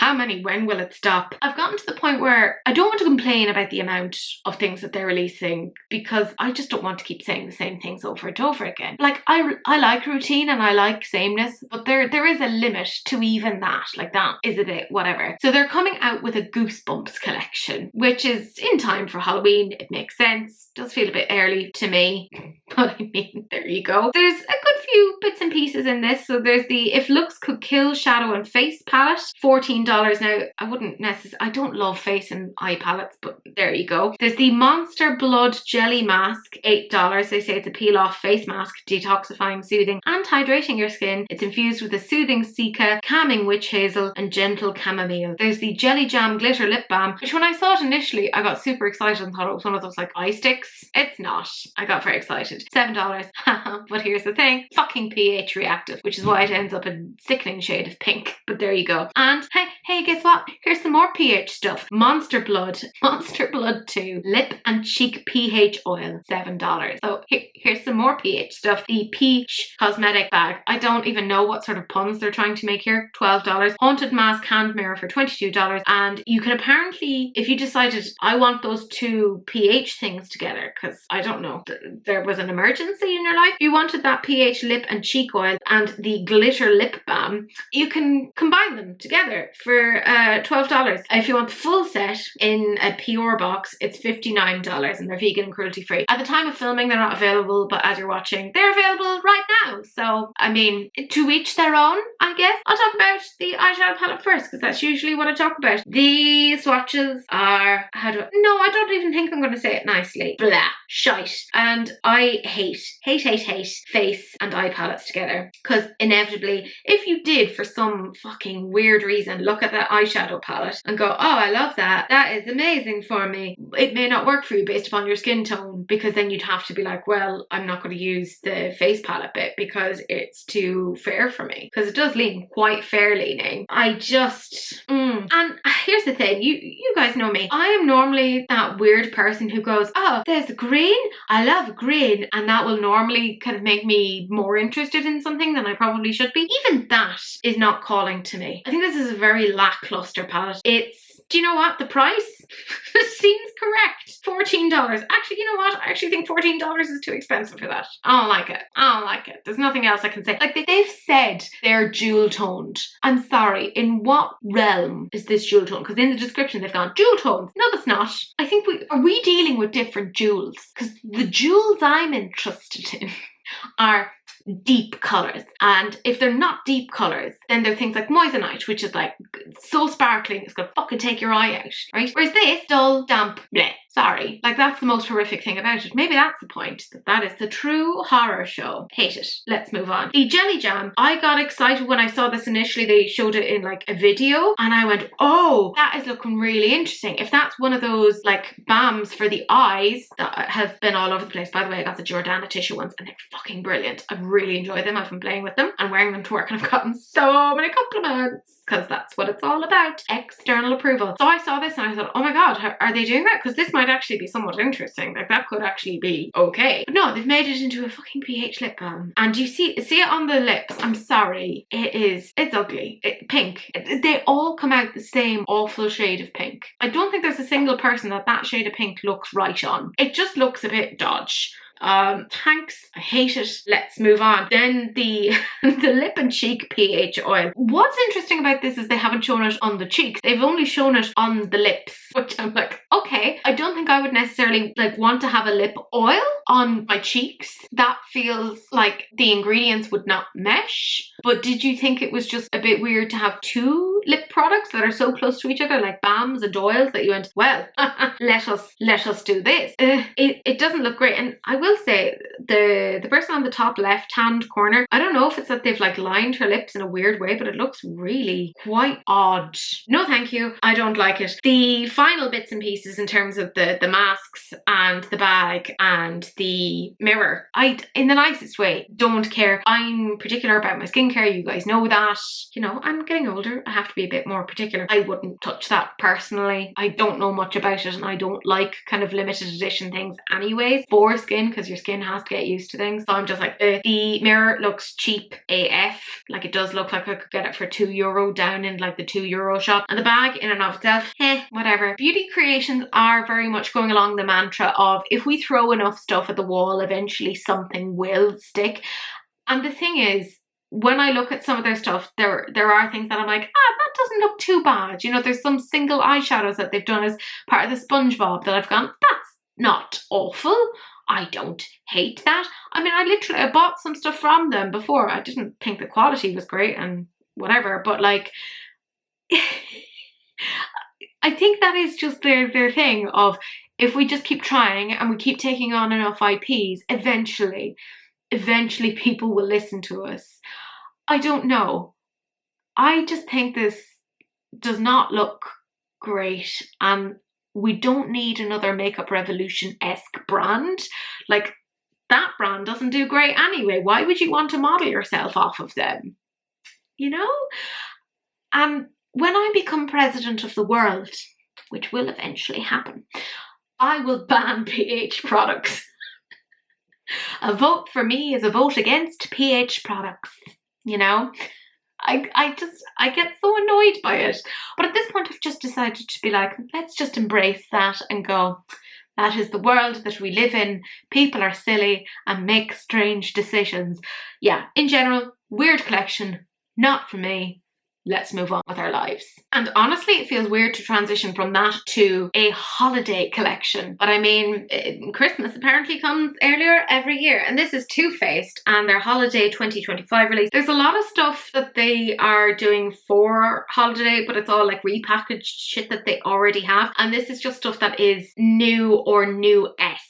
When will it stop? I've gotten to the point where I don't want to complain about the amount of things that they're releasing, because I just don't want to keep saying the same things over and over again. Like, I like routine and I like sameness, but there is a limit to even that. Like, that is a bit whatever. So they're coming out with a Goosebumps collection, which is in time for Halloween. It makes sense. Does feel a bit early to me, but I mean, there you go. There's a good few bits and pieces in this. So there's the If Looks Could Kill Shadow and Face palette, $14. Now, I don't love face and eye palettes, but there you go. There's the Monster Blood Jelly Mask, $8. They say it's a peel-off face mask, detoxifying, soothing, and hydrating your skin. It's infused with a soothing cica, calming witch hazel, and gentle chamomile. There's the Jelly Jam Glitter Lip Balm, which when I saw it initially, I got super excited and thought it was one of those like eye sticks. It's not. I got very excited. $7. But here's the thing, fucking pH reactive, which is why it ends up a sickening shade of pink. But there you go. And hey, guess what? Here's some more pH stuff. Monster Blood 2 Lip and Cheek pH Oil, $7. So here's some more pH stuff. The Peach Cosmetic Bag. I don't even know what sort of puns they're trying to make here. $12. Haunted Mask Hand Mirror for $22. And you can apparently, if you decided, I want those two pH things together, because I don't know, there was an emergency in your life, you wanted that pH lip and cheek oil and the glitter lip balm, you can combine them together for $12. If you want the full set in a PR box, it's $59, and they're vegan and cruelty free. At the time of filming, they're not available, but as you're watching, they're available right now. So, I mean, to each their own, I guess. I'll talk about the eyeshadow palette first, because that's usually what I talk about. The swatches are, I don't even think I'm going to say it nicely. Blah. Shite. And I hate face and eye palettes together, because inevitably, if you did for some fucking weird reason look at that eyeshadow palette and go, oh, I love that is amazing for me, it may not work for you based upon your skin tone, because then you'd have to be like, well, I'm not going to use the face palette bit because it's too fair for me, because it does lean quite fair leaning. I just and here's the thing, you guys know me, I am normally that weird person who goes, oh, there's green, I love green, and that will normally kind of make me more interested in something than I probably should be. Even that is not calling to me. I think this is a very lackluster palette. Do you know what? The price seems correct. $14. Actually, you know what? I actually think $14 is too expensive for that. I don't like it. There's nothing else I can say. Like, they've said they're jewel toned. I'm sorry, in what realm is this jewel toned? Because in the description they've gone, jewel tones. No, that's not. I think are we dealing with different jewels? Because the jewels I'm interested in are deep colours, and if they're not deep colours, then they're things like moissanite, which is like so sparkling it's gonna fucking take your eye out, right? Whereas this, dull, damp, bleh. Sorry, like that's the most horrific thing about it. Maybe that's the point, that is the true horror show. Hate it. Let's move on. The Jelly Jam, I got excited when I saw this initially. They showed it in like a video and I went, oh, that is looking really interesting. If that's one of those like balms for the eyes that have been all over the place. By the way, I got the Jordana tissue ones and they're fucking brilliant. I've really enjoyed them. I've been playing with them and wearing them to work and I've gotten so many compliments, because that's what it's all about, external approval. So I saw this and I thought, oh my god, are they doing that? Because this might actually be somewhat interesting. Like, that could actually be okay. But no, they've made it into a fucking pH lip balm. And you see it on the lips. I'm sorry. It's ugly. Pink. They all come out the same awful shade of pink. I don't think there's a single person that shade of pink looks right on. It just looks a bit dodge. Thanks, I hate it. Let's move on. Then the the lip and cheek pH oil. What's interesting about this is they haven't shown it on the cheeks. They've only shown it on the lips, which I'm like, okay. I don't think I would necessarily like want to have a lip oil on my cheeks. That feels like the ingredients would not mesh. But did you think it was just a bit weird to have two lip products that are so close to each other, like balms and oils, that you went, well, let us do this? It doesn't look great. And I will say, the person on the top left hand corner, I don't know if it's that they've like lined her lips in a weird way, but it looks really quite odd. No thank you, I don't like it. The final bits and pieces in terms of the masks and the bag and the mirror, I, in the nicest way, don't care. I'm particular about my skincare, you guys know that. You know, I'm getting older, I have to be a bit more particular. I wouldn't touch that personally. I don't know much about it, and I don't like kind of limited edition things anyways for skin, because your skin has to get used to things. So I'm just like, the mirror looks cheap AF. Like, it does look like I could get it for €2 down in like the €2 shop. And the bag in and of itself, whatever. Beauty creations are very much going along the mantra of, if we throw enough stuff at the wall, eventually something will stick. And the thing is, when I look at some of their stuff, there are things that I'm like, that doesn't look too bad. You know, there's some single eyeshadows that they've done as part of the SpongeBob that I've gone, that's not awful. I don't hate that. I mean, I bought some stuff from them before. I didn't think the quality was great and whatever, but like, I think that is just their thing of, if we just keep trying and we keep taking on enough IPs, eventually people will listen to us. I don't know. I just think this does not look great, and we don't need another Makeup Revolution-esque brand. Like, that brand doesn't do great anyway. Why would you want to model yourself off of them? You know? And when I become president of the world, which will eventually happen, I will ban pH products. A vote for me is a vote against pH products, you know? I get so annoyed by it. But at this point, I've just decided to be like, let's just embrace that and go, that is the world that we live in. People are silly and make strange decisions. Yeah, in general, weird collection, not for me. Let's move on with our lives. And honestly, it feels weird to transition from that to a holiday collection. But I mean, Christmas apparently comes earlier every year. And this is Too Faced and their holiday 2025 release. There's a lot of stuff that they are doing for holiday, but it's all like repackaged shit that they already have. And this is just stuff that is new or new-esque.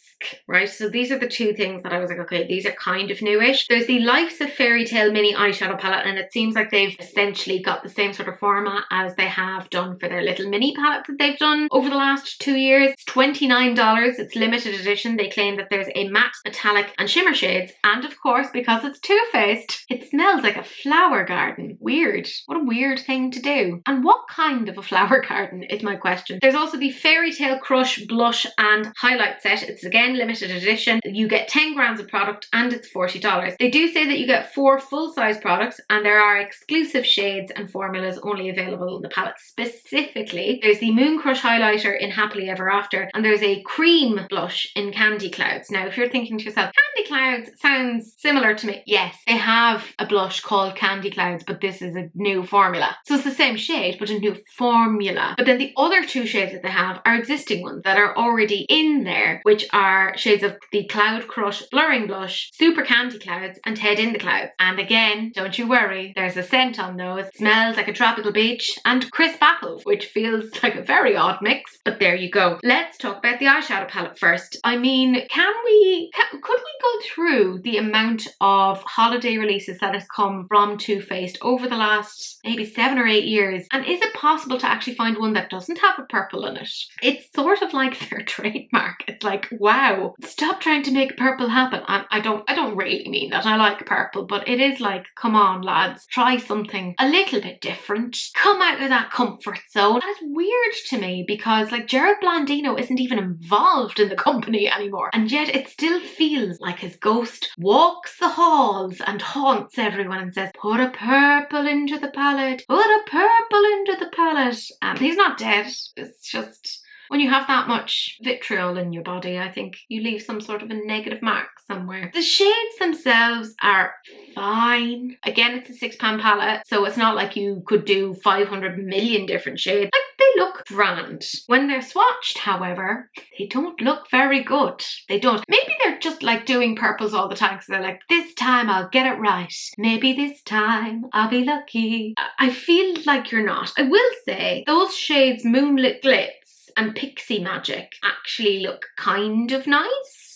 Right, so these are the two things that I was like, okay, these are kind of newish. There's the Life's a Fairytale mini eyeshadow palette, and it seems like they've essentially got the same sort of format as they have done for their little mini palettes that they've done over the last 2 years. It's $29. It's limited edition. They claim that there's a matte, metallic and shimmer shades, and of course, because it's Too Faced, it smells like a flower garden. Weird. What a weird thing to do. And what kind of a flower garden is my question. There's also the Fairytale Crush blush and highlight set. It's again limited edition. You get 10 grams of product and it's $40. They do say that you get 4 full-size products, and there are exclusive shades and formulas only available in the palette. Specifically, there's the Moon Crush highlighter in Happily Ever After, and there's a cream blush in Candy Clouds. Now, if you're thinking to yourself, Candy Clouds sounds similar to me. Yes, they have a blush called Candy Clouds, but this is a new formula. So it's the same shade, but a new formula. But then the other 2 shades that they have are existing ones that are already in there, which are shades of the Cloud Crush Blurring Blush, Super Candy Clouds, and Head in the Clouds. And again, don't you worry, there's a scent on those. It smells like a tropical beach and crisp apples, which feels like a very odd mix, but there you go. Let's talk about the eyeshadow palette first. I mean, could we go through the amount of holiday releases that has come from Too Faced over the last maybe 7 or 8 years? And is it possible to actually find one that doesn't have a purple in it? It's sort of like their trademark. It's like, wow, stop trying to make purple happen. And I don't really mean that. I like purple, but it is like, come on lads, try something a little bit different. Come out of that comfort zone. And it's weird to me because like Gerard Blandino isn't even involved in the company anymore, and yet it still feels like his ghost walks the halls and haunts everyone and says, put a purple into the palette, put a purple into the palette. And he's not dead. It's just when you have that much vitriol in your body, I think you leave some sort of a negative mark somewhere. The shades themselves are fine. Again, it's a £6 palette, so it's not like you could do 500 million different shades. Like, they look grand. When they're swatched, however, they don't look very good. They don't. Maybe they're just like doing purples all the time because they're like, this time I'll get it right. Maybe this time I'll be lucky. I feel like you're not. I will say those shades Moonlit Glitz and Pixie Magic actually look kind of nice.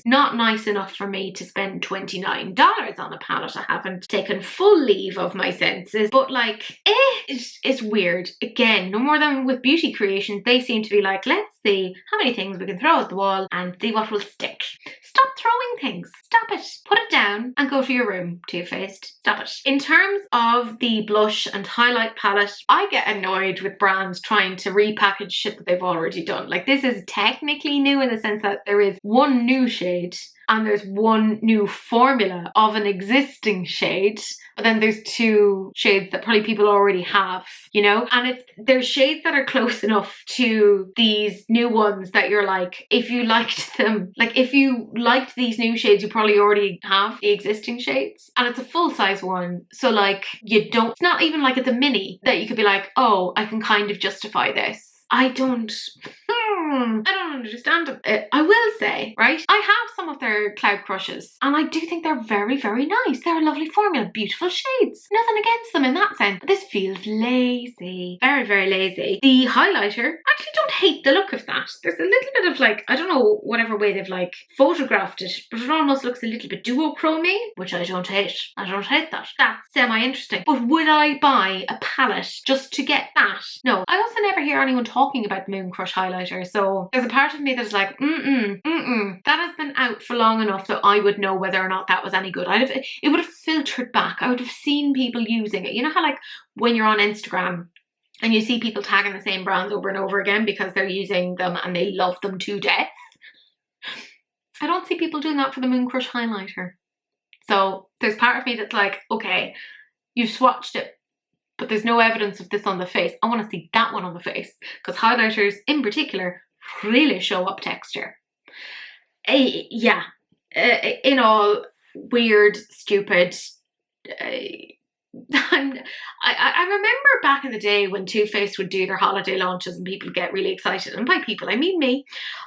Not nice enough for me to spend $29 on a palette. I haven't taken full leave of my senses, but like, it's weird. Again, no more than with beauty creations, they seem to be like, let's see how many things we can throw at the wall and see what will stick. Stop throwing things. Stop it. Put it down and go to your room, Too Faced. Stop it. In terms of the blush and highlight palette, I get annoyed with brands trying to repackage shit that they've already done. Like, this is technically new in the sense that there is one new shade and there's one new formula of an existing shade, but then there's two shades that probably people already have, you know? And there's shades that are close enough to these new ones that you're like, if you liked them, like if you liked these new shades, you probably already have the existing shades. And it's a full size one. So like, it's not even like it's a mini that you could be like, oh, I can kind of justify this. I don't understand it. I will say, right, I have some of their Cloud Crushes and I do think they're very, very nice. They're a lovely formula, beautiful shades. Nothing against them in that sense. But this feels lazy. Very, very lazy. The highlighter, I actually don't hate the look of that. There's a little bit of like, I don't know, whatever way they've like photographed it, but it almost looks a little bit duochrome-y, which I don't hate. I don't hate that. That's semi-interesting. But would I buy a palette just to get that? No. I also never hear anyone talking about the Moon Crush highlighter, so there's a part of me that's like, that has been out for long enough that I would know whether or not that was any good. It would have filtered back. I would have seen people using it. You know how like when you're on Instagram and you see people tagging the same brands over and over again because they're using them and they love them to death? I don't see people doing that for the Moon Crush highlighter. So there's part of me that's like, okay, you've swatched it, but there's no evidence of this on the face. I want to see that one on the face because highlighters in particular really show up texture. Yeah, in all, weird, stupid. I remember back in the day when Too Faced would do their holiday launches and people get really excited, and by people I mean me.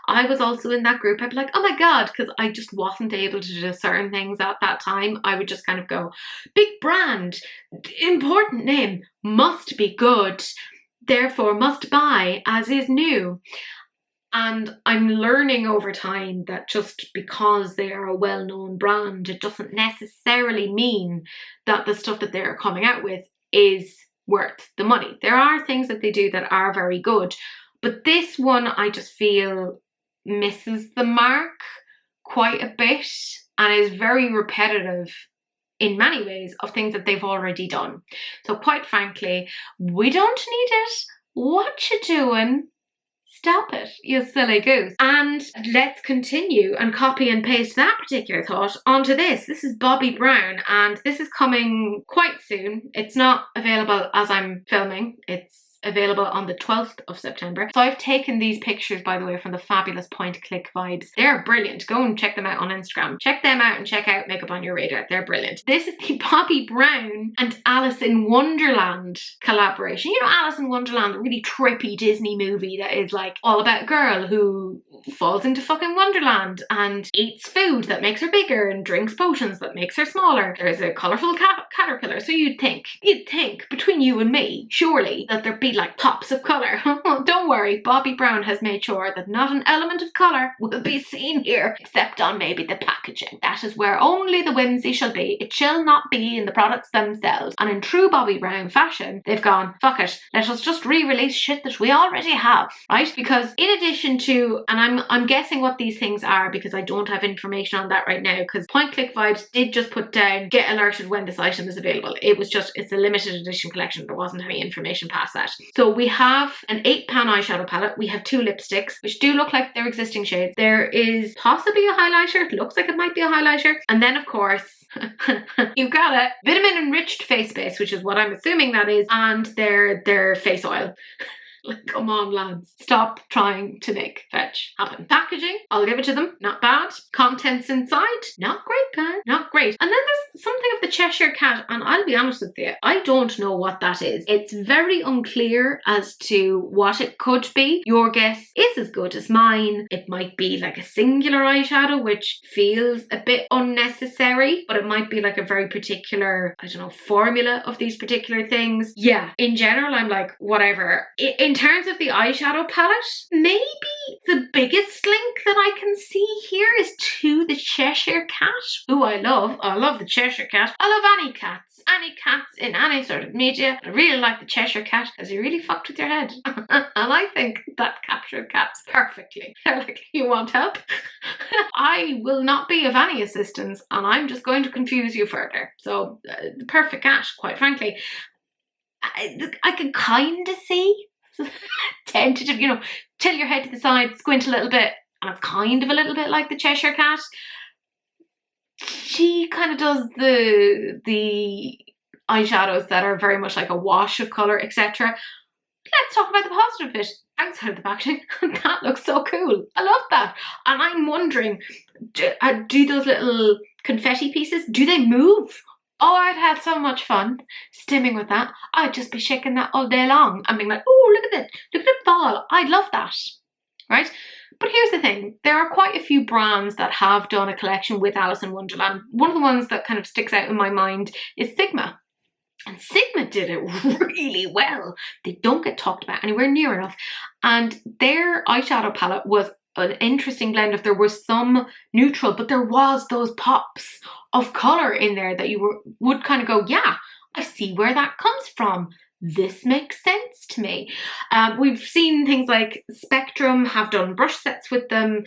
I was also in that group. I'd be like, oh my god, because I just wasn't able to discern things at that time. I would just kind of go, big brand, important name, must be good, therefore must buy as is new. And I'm learning over time that just because they are a well-known brand, it doesn't necessarily mean that the stuff that they're coming out with is worth the money. There are things that they do that are very good, but this one I just feel misses the mark quite a bit and is very repetitive in many ways of things that they've already done. So quite frankly, we don't need it. What you doing? Stop it, you silly goose. And let's continue and copy and paste that particular thought onto this. This is Bobbi Brown and this is coming quite soon. It's not available as I'm filming. It's available on the 12th of September. So I've taken these pictures, by the way, from the fabulous Point Click Vibes. They're brilliant. Go and check them out on Instagram. Check them out and check out Makeup on Your Radar. They're brilliant. This is the Bobbi Brown and Alice in Wonderland collaboration. You know, Alice in Wonderland, a really trippy Disney movie that is like all about a girl who falls into fucking Wonderland and eats food that makes her bigger and drinks potions that makes her smaller. There's a colourful caterpillar. So you'd think between you and me, surely, that there'd be like pops of colour. Don't worry, Bobbi Brown has made sure that not an element of colour will be seen here, except on maybe the packaging. That is where only the whimsy shall be. It shall not be in the products themselves. And in true Bobbi Brown fashion, they've gone, fuck it, let us just re-release shit that we already have, right? Because in addition to, and I'm guessing what these things are because I don't have information on that right now, because Point Click Vibes did just put down, get alerted when this item is available. It's a limited edition collection. There wasn't any information past that. So we have an £8 eyeshadow palette. We have 2 lipsticks, which do look like they're existing shades. There is possibly a highlighter. It looks like it might be a highlighter. And then, of course, you've got a vitamin enriched face base, which is what I'm assuming that is, and their face oil. Like, come on, lads. Stop trying to make fetch happen. Packaging, I'll give it to them. Not bad. Contents inside, not great, man. Not great. And then there's something of the Cheshire Cat, and I'll be honest with you, I don't know what that is. It's very unclear as to what it could be. Your guess is as good as mine. It might be like a singular eyeshadow, which feels a bit unnecessary, but it might be like a very particular, I don't know, formula of these particular things. Yeah, in general, I'm like, whatever. In terms of the eyeshadow palette, maybe the biggest link that I can see here is to the Cheshire Cat, who I love. I love the Cheshire Cat. I love any cats. Any cats in any sort of media. I really like the Cheshire Cat because he really fucked with your head. And I think that captured cats perfectly. They're like, you want help? I will not be of any assistance and I'm just going to confuse you further. So, the perfect cat, quite frankly. I can kind of see tentative, you know, tilt your head to the side, squint a little bit, and it's kind of a little bit like the Cheshire Cat. She kind of does the eyeshadows that are very much like a wash of colour, etc. Let's talk about the positive bit outside of the packaging. That looks so cool. I love that. And I'm wondering, do those little confetti pieces, do they move? Oh, I'd have so much fun stimming with that. I'd just be shaking that all day long and being like, oh, look at it. Look at it fall. I'd love that. Right? But here's the thing. There are quite a few brands that have done a collection with Alice in Wonderland. One of the ones that kind of sticks out in my mind is Sigma. And Sigma did it really well. They don't get talked about anywhere near enough. And their eyeshadow palette was an interesting blend of, there was some neutral, but there was those pops of colour in there that you would kind of go, yeah, I see where that comes from. This makes sense to me. We've seen things like Spectrum have done brush sets with them,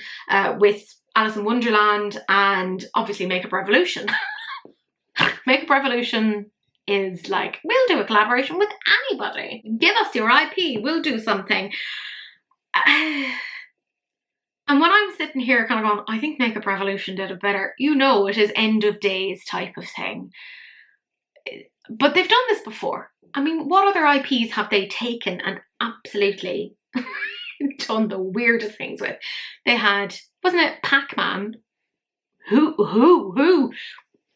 with Alice in Wonderland, and obviously Makeup Revolution. Makeup Revolution is like, we'll do a collaboration with anybody. Give us your IP, we'll do something. And when I'm sitting here kind of going, I think Makeup Revolution did it better, you know it is end of days type of thing. But they've done this before. I mean, what other IPs have they taken and absolutely done the weirdest things with? They had, wasn't it Pac-Man? The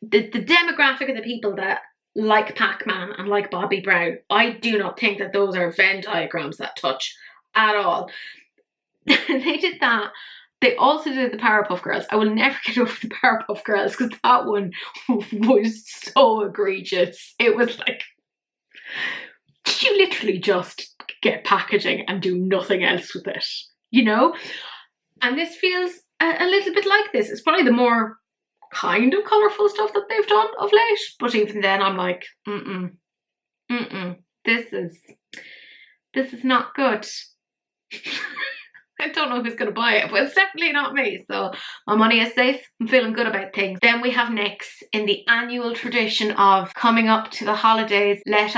demographic of the people that like Pac-Man and like Bobbi Brown, I do not think that those are Venn diagrams that touch at all. They did that. They also did the Powerpuff Girls. I will never get over the Powerpuff Girls because that one was so egregious. It was like, did you literally just get packaging and do nothing else with it? You know? And this feels a little bit like this. It's probably the more kind of colourful stuff that they've done of late. But even then I'm like, this is not good. I don't know who's going to buy it, but it's definitely not me. So my money is safe. I'm feeling good about things. Then we have Nyx in the annual tradition of coming up to the holidays. Is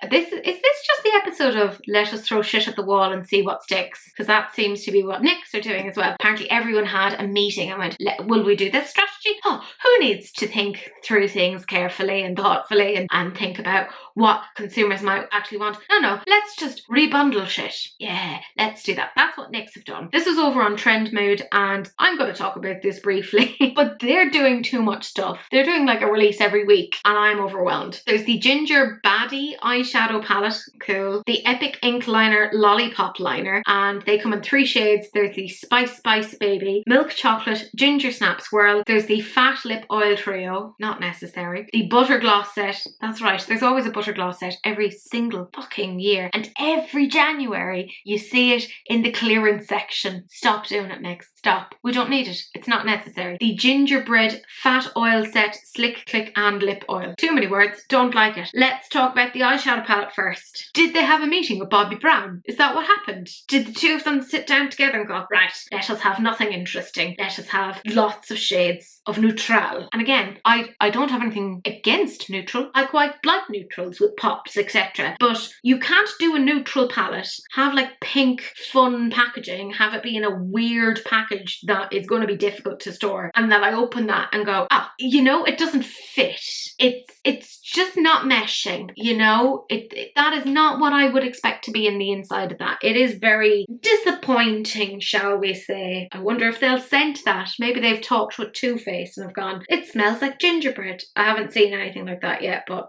this just the episode of let us throw shit at the wall and see what sticks? Because that seems to be what Nyx are doing as well. Apparently everyone had a meeting and went, will we do this strategy? Oh, who needs to think through things carefully and thoughtfully and think about what consumers might actually want? No, let's just rebundle shit. Yeah, let's do that. That's what Nyx have done. This was over on Trend Mood and I'm going to talk about this briefly, but they're doing too much stuff. They're doing like a release every week and I'm overwhelmed. There's the Ginger Baddie eyeshadow palette, cool. The Epic Ink Liner Lollipop Liner, and they come in 3 shades. There's the Spice Baby, Milk Chocolate, Ginger Snap Swirl. There's the Fat Lip Oil Trio, not necessary. The Butter Gloss set, that's right, there's always a Butter Gloss set every single fucking year. And every January you see it in the clearance section. Stop doing it, Nyx. Stop. We don't need it. It's not necessary. The Gingerbread Fat Oil Set, Slick Click and Lip Oil. Too many words. Don't like it. Let's talk about the eyeshadow palette first. Did they have a meeting with Bobbi Brown? Is that what happened? Did the two of them sit down together and go, right, let us have nothing interesting. Let us have lots of shades of neutral. And again, I don't have anything against neutral. I quite like neutrals with pops, etc. But you can't do a neutral palette, have like pink fun packaging, have it be in a weird package that is going to be difficult to store, and then I open that and go, you know, it doesn't fit. it's just not meshing, you know? That is not what I would expect to be in the inside of that. It is very disappointing, shall we say. I wonder if they'll scent that. Maybe they've talked with Too Faced and have gone, it smells like gingerbread. I haven't seen anything like that yet, but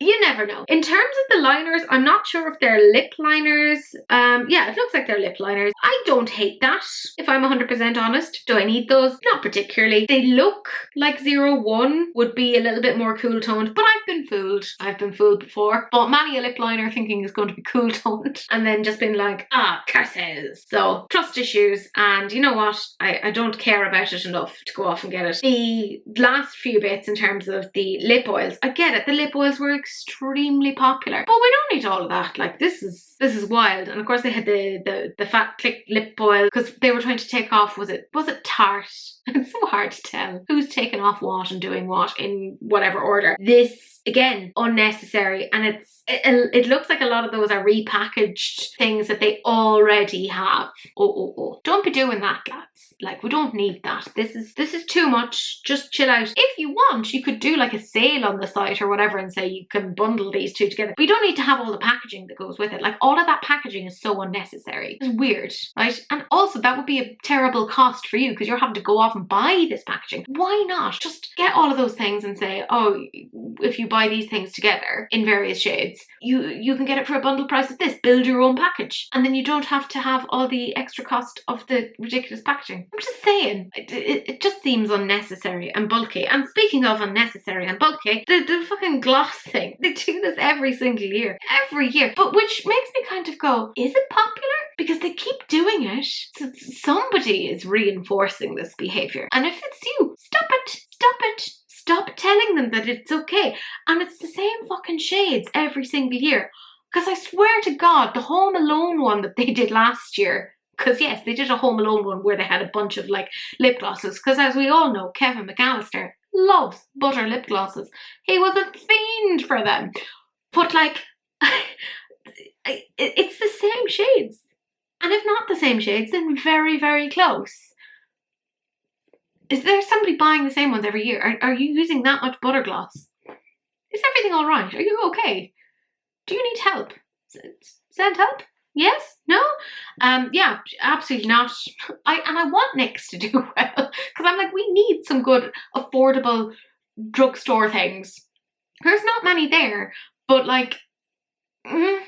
you never know. In terms of the liners, I'm not sure if they're lip liners. Yeah, it looks like they're lip liners. I don't hate that, if I'm 100% honest. Do I need those? Not particularly. They look like 01 would be a little bit more cool toned, but I've been fooled. I've been fooled before. Bought many a lip liner thinking it's going to be cool toned and then just been like, curses. So trust issues, and you know what? I don't care about it enough to go off and get it. The last few bits in terms of the lip oils, I get it. The lip oils were extremely popular, but we don't need all of that. Like, this is wild. And of course they had the fat click lip oil because they were trying to take off, was it Tarte? It's so hard to tell who's taking off what and doing what in whatever order. This, again, unnecessary, and it looks like a lot of those are repackaged things that they already have. Oh. Don't be doing that, lads. Like, we don't need that. This is too much. Just chill out. If you want, you could do like a sale on the site or whatever and say you can bundle these two together. But you don't need to have all the packaging that goes with it. Like, all of that packaging is so unnecessary. It's weird, right? And also that would be a terrible cost for you because you're having to go off and buy this packaging. Why not just get all of those things and say, oh, if you buy these things together in various shades, you can get it for a bundle price of this. Build your own package, and then you don't have to have all the extra cost of the ridiculous packaging. I'm just saying, it just seems unnecessary and bulky. And speaking of unnecessary and bulky, the fucking gloss thing, they do this every single year, but which makes me kind of go, is it popular? Because they keep doing it. So somebody is reinforcing this behavior, and if it's you, stop it. Stop telling them that it's okay. And it's the same fucking shades every single year. Because I swear to God, the Home Alone one that they did last year, because yes, they did a Home Alone one where they had a bunch of like lip glosses. Because as we all know, Kevin McAllister loves butter lip glosses. He was a fiend for them. But like, it's the same shades. And if not the same shades, then very, very close. Is there somebody buying the same ones every year? Are you using that much butter gloss? Is everything all right? Are you okay? Do you need help? Send help? Yes? No? Yeah, absolutely not. I want Nyx to do well, because I'm like, we need some good, affordable drugstore things. There's not many there, but like, I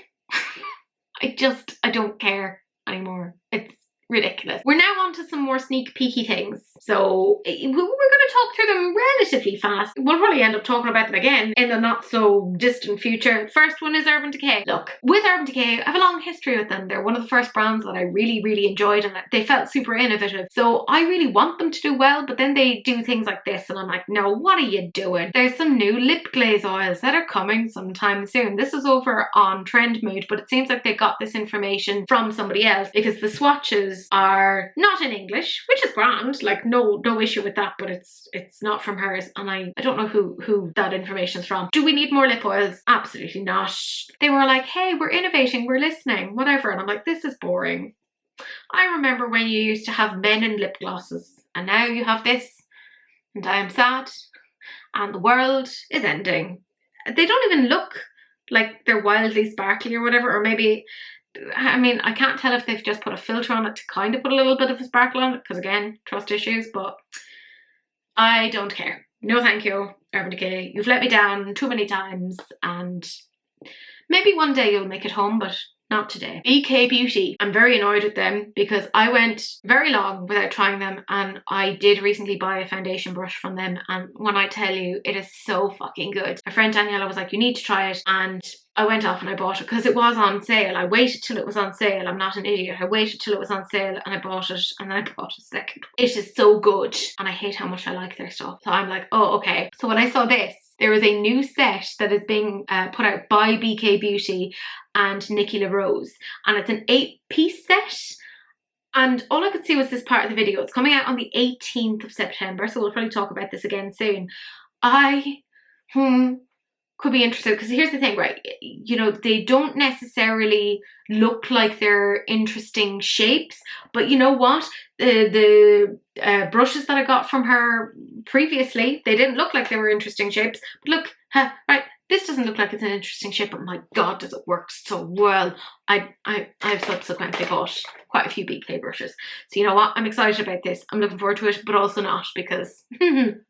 don't care anymore. It's ridiculous. We're now on to some more sneak peeky things. So we're going to talk through them relatively fast. We'll probably end up talking about them again in the not so distant future. First one is Urban Decay. Look, with Urban Decay, I have a long history with them. They're one of the first brands that I really, really enjoyed, and they felt super innovative. So I really want them to do well, but then they do things like this and I'm like, no, what are you doing? There's some new lip glaze oils that are coming sometime soon. This is over on Trend Mood, but it seems like they got this information from somebody else because the swatches are not in English, which is grand, like no issue with that, but it's not from hers, and I don't know who that information's from. Do we need more lip oils? Absolutely not. They were like, hey, we're innovating, we're listening, whatever, and I'm like, this is boring. I remember when you used to have men in lip glosses, and now you have this, and I am sad, and the world is ending. They don't even look like they're wildly sparkly or whatever, or maybe, I mean, I can't tell if they've just put a filter on it to kind of put a little bit of a sparkle on it, because again, trust issues, but I don't care. No thank you, Urban Decay. You've let me down too many times, and maybe one day you'll make it home, but not today. BK Beauty. I'm very annoyed with them because I went very long without trying them, and I did recently buy a foundation brush from them, and when I tell you, it is so fucking good. My friend Daniela was like, you need to try it, and I went off and I bought it because it was on sale. I waited till it was on sale. I'm not an idiot. I waited till it was on sale and I bought it, and then I bought a second. It is so good, and I hate how much I like their stuff. So I'm like, oh, okay. So when I saw this, there is a new set that is being put out by BK Beauty and Nikki Larose, and it's an 8-piece set. And all I could see was this part of the video. It's coming out on the 18th of September, so we'll probably talk about this again soon. could be interesting, because here's the thing, right? You know, they don't necessarily look like they're interesting shapes, but you know what? The brushes that I got from her previously, they didn't look like they were interesting shapes. But look, right, this doesn't look like it's an interesting shape, but my God, does it work so well. I've subsequently bought quite a few BK brushes. So you know what? I'm excited about this. I'm looking forward to it, but also not, because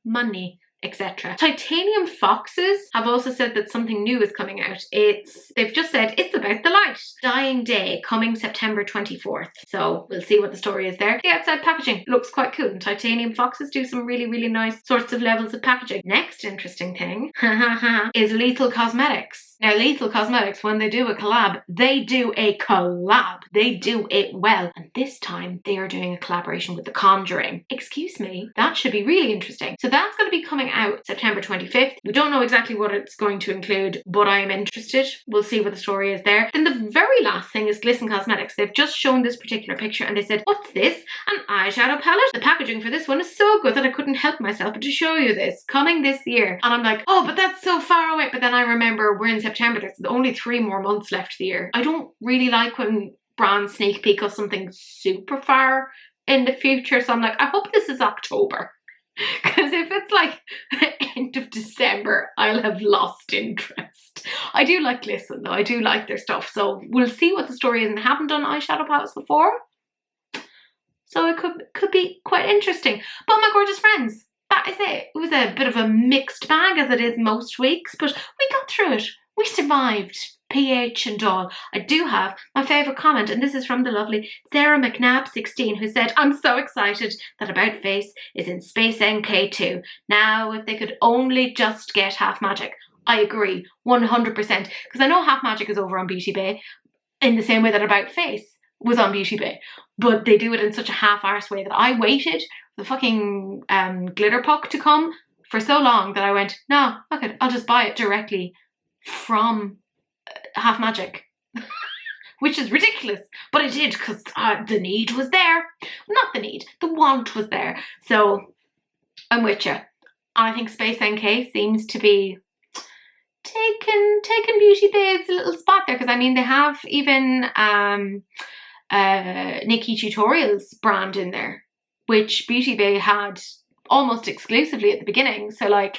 money, etc. Titanium Foxes have also said that something new is coming out. They've just said it's about the light. Dying Day, coming September 24th. So we'll see what the story is there. The outside packaging looks quite cool, and Titanium Foxes do some really, really nice sorts of levels of packaging. Next interesting thing is Lethal Cosmetics. Now, Lethal Cosmetics, when they do a collab, they do a collab. They do it well. And this time, they are doing a collaboration with The Conjuring. Excuse me, that should be really interesting. So that's going to be coming out September 25th. We don't know exactly what it's going to include, but I am interested. We'll see what the story is there. Then the very last thing is Glisten Cosmetics. They've just shown this particular picture and they said, what's this? An eyeshadow palette? The packaging for this one is so good that I couldn't help myself but to show you this. Coming this year. And I'm like, oh, but that's so far away. But then I remember we're in September. There's only 3 more months left of the year. I don't really like when brands sneak peek us something super far in the future. So I'm like, I hope this is October. Because if it's like the end of December, I'll have lost interest. I do like Glisten though. I do like their stuff. So we'll see what the story is. And I haven't done eyeshadow palettes before, so it could be quite interesting. But my gorgeous friends, that is it. It was a bit of a mixed bag, as it is most weeks, but we got through it. We survived, PH and all. I do have my favourite comment, and this is from the lovely Sarah McNabb16, who said, I'm so excited that About Face is in Space NK2. Now, if they could only just get Half Magic. I agree, 100%, because I know Half Magic is over on Beauty Bay in the same way that About Face was on Beauty Bay, but they do it in such a half-arse way that I waited for the fucking glitter puck to come for so long that I went, no, okay, I'll just buy it directly from Half Magic. Which is ridiculous, but I did because the need was there. Not the need, the want was there. So I'm with you. I think Space NK seems to be taking Beauty Bay's little spot there, because I mean they have even Nikki Tutorials brand in there, which Beauty Bay had almost exclusively at the beginning. So like,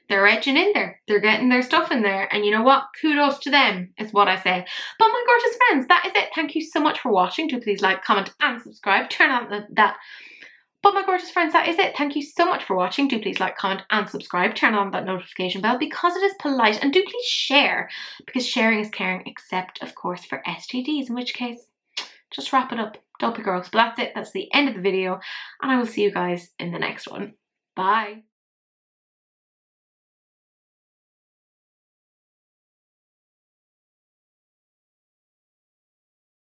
they're edging in there. They're getting their stuff in there. And you know what? Kudos to them is what I say. But my gorgeous friends, that is it. Thank you so much for watching. Do please like, comment and subscribe. Turn on that. But my gorgeous friends, that is it. Thank you so much for watching. Do please like, comment and subscribe. Turn on that notification bell because it is polite. And do please share, because sharing is caring, except of course for STDs, in which case just wrap it up. Don't be gross. But that's it. That's the end of the video. And I will see you guys in the next one. Bye.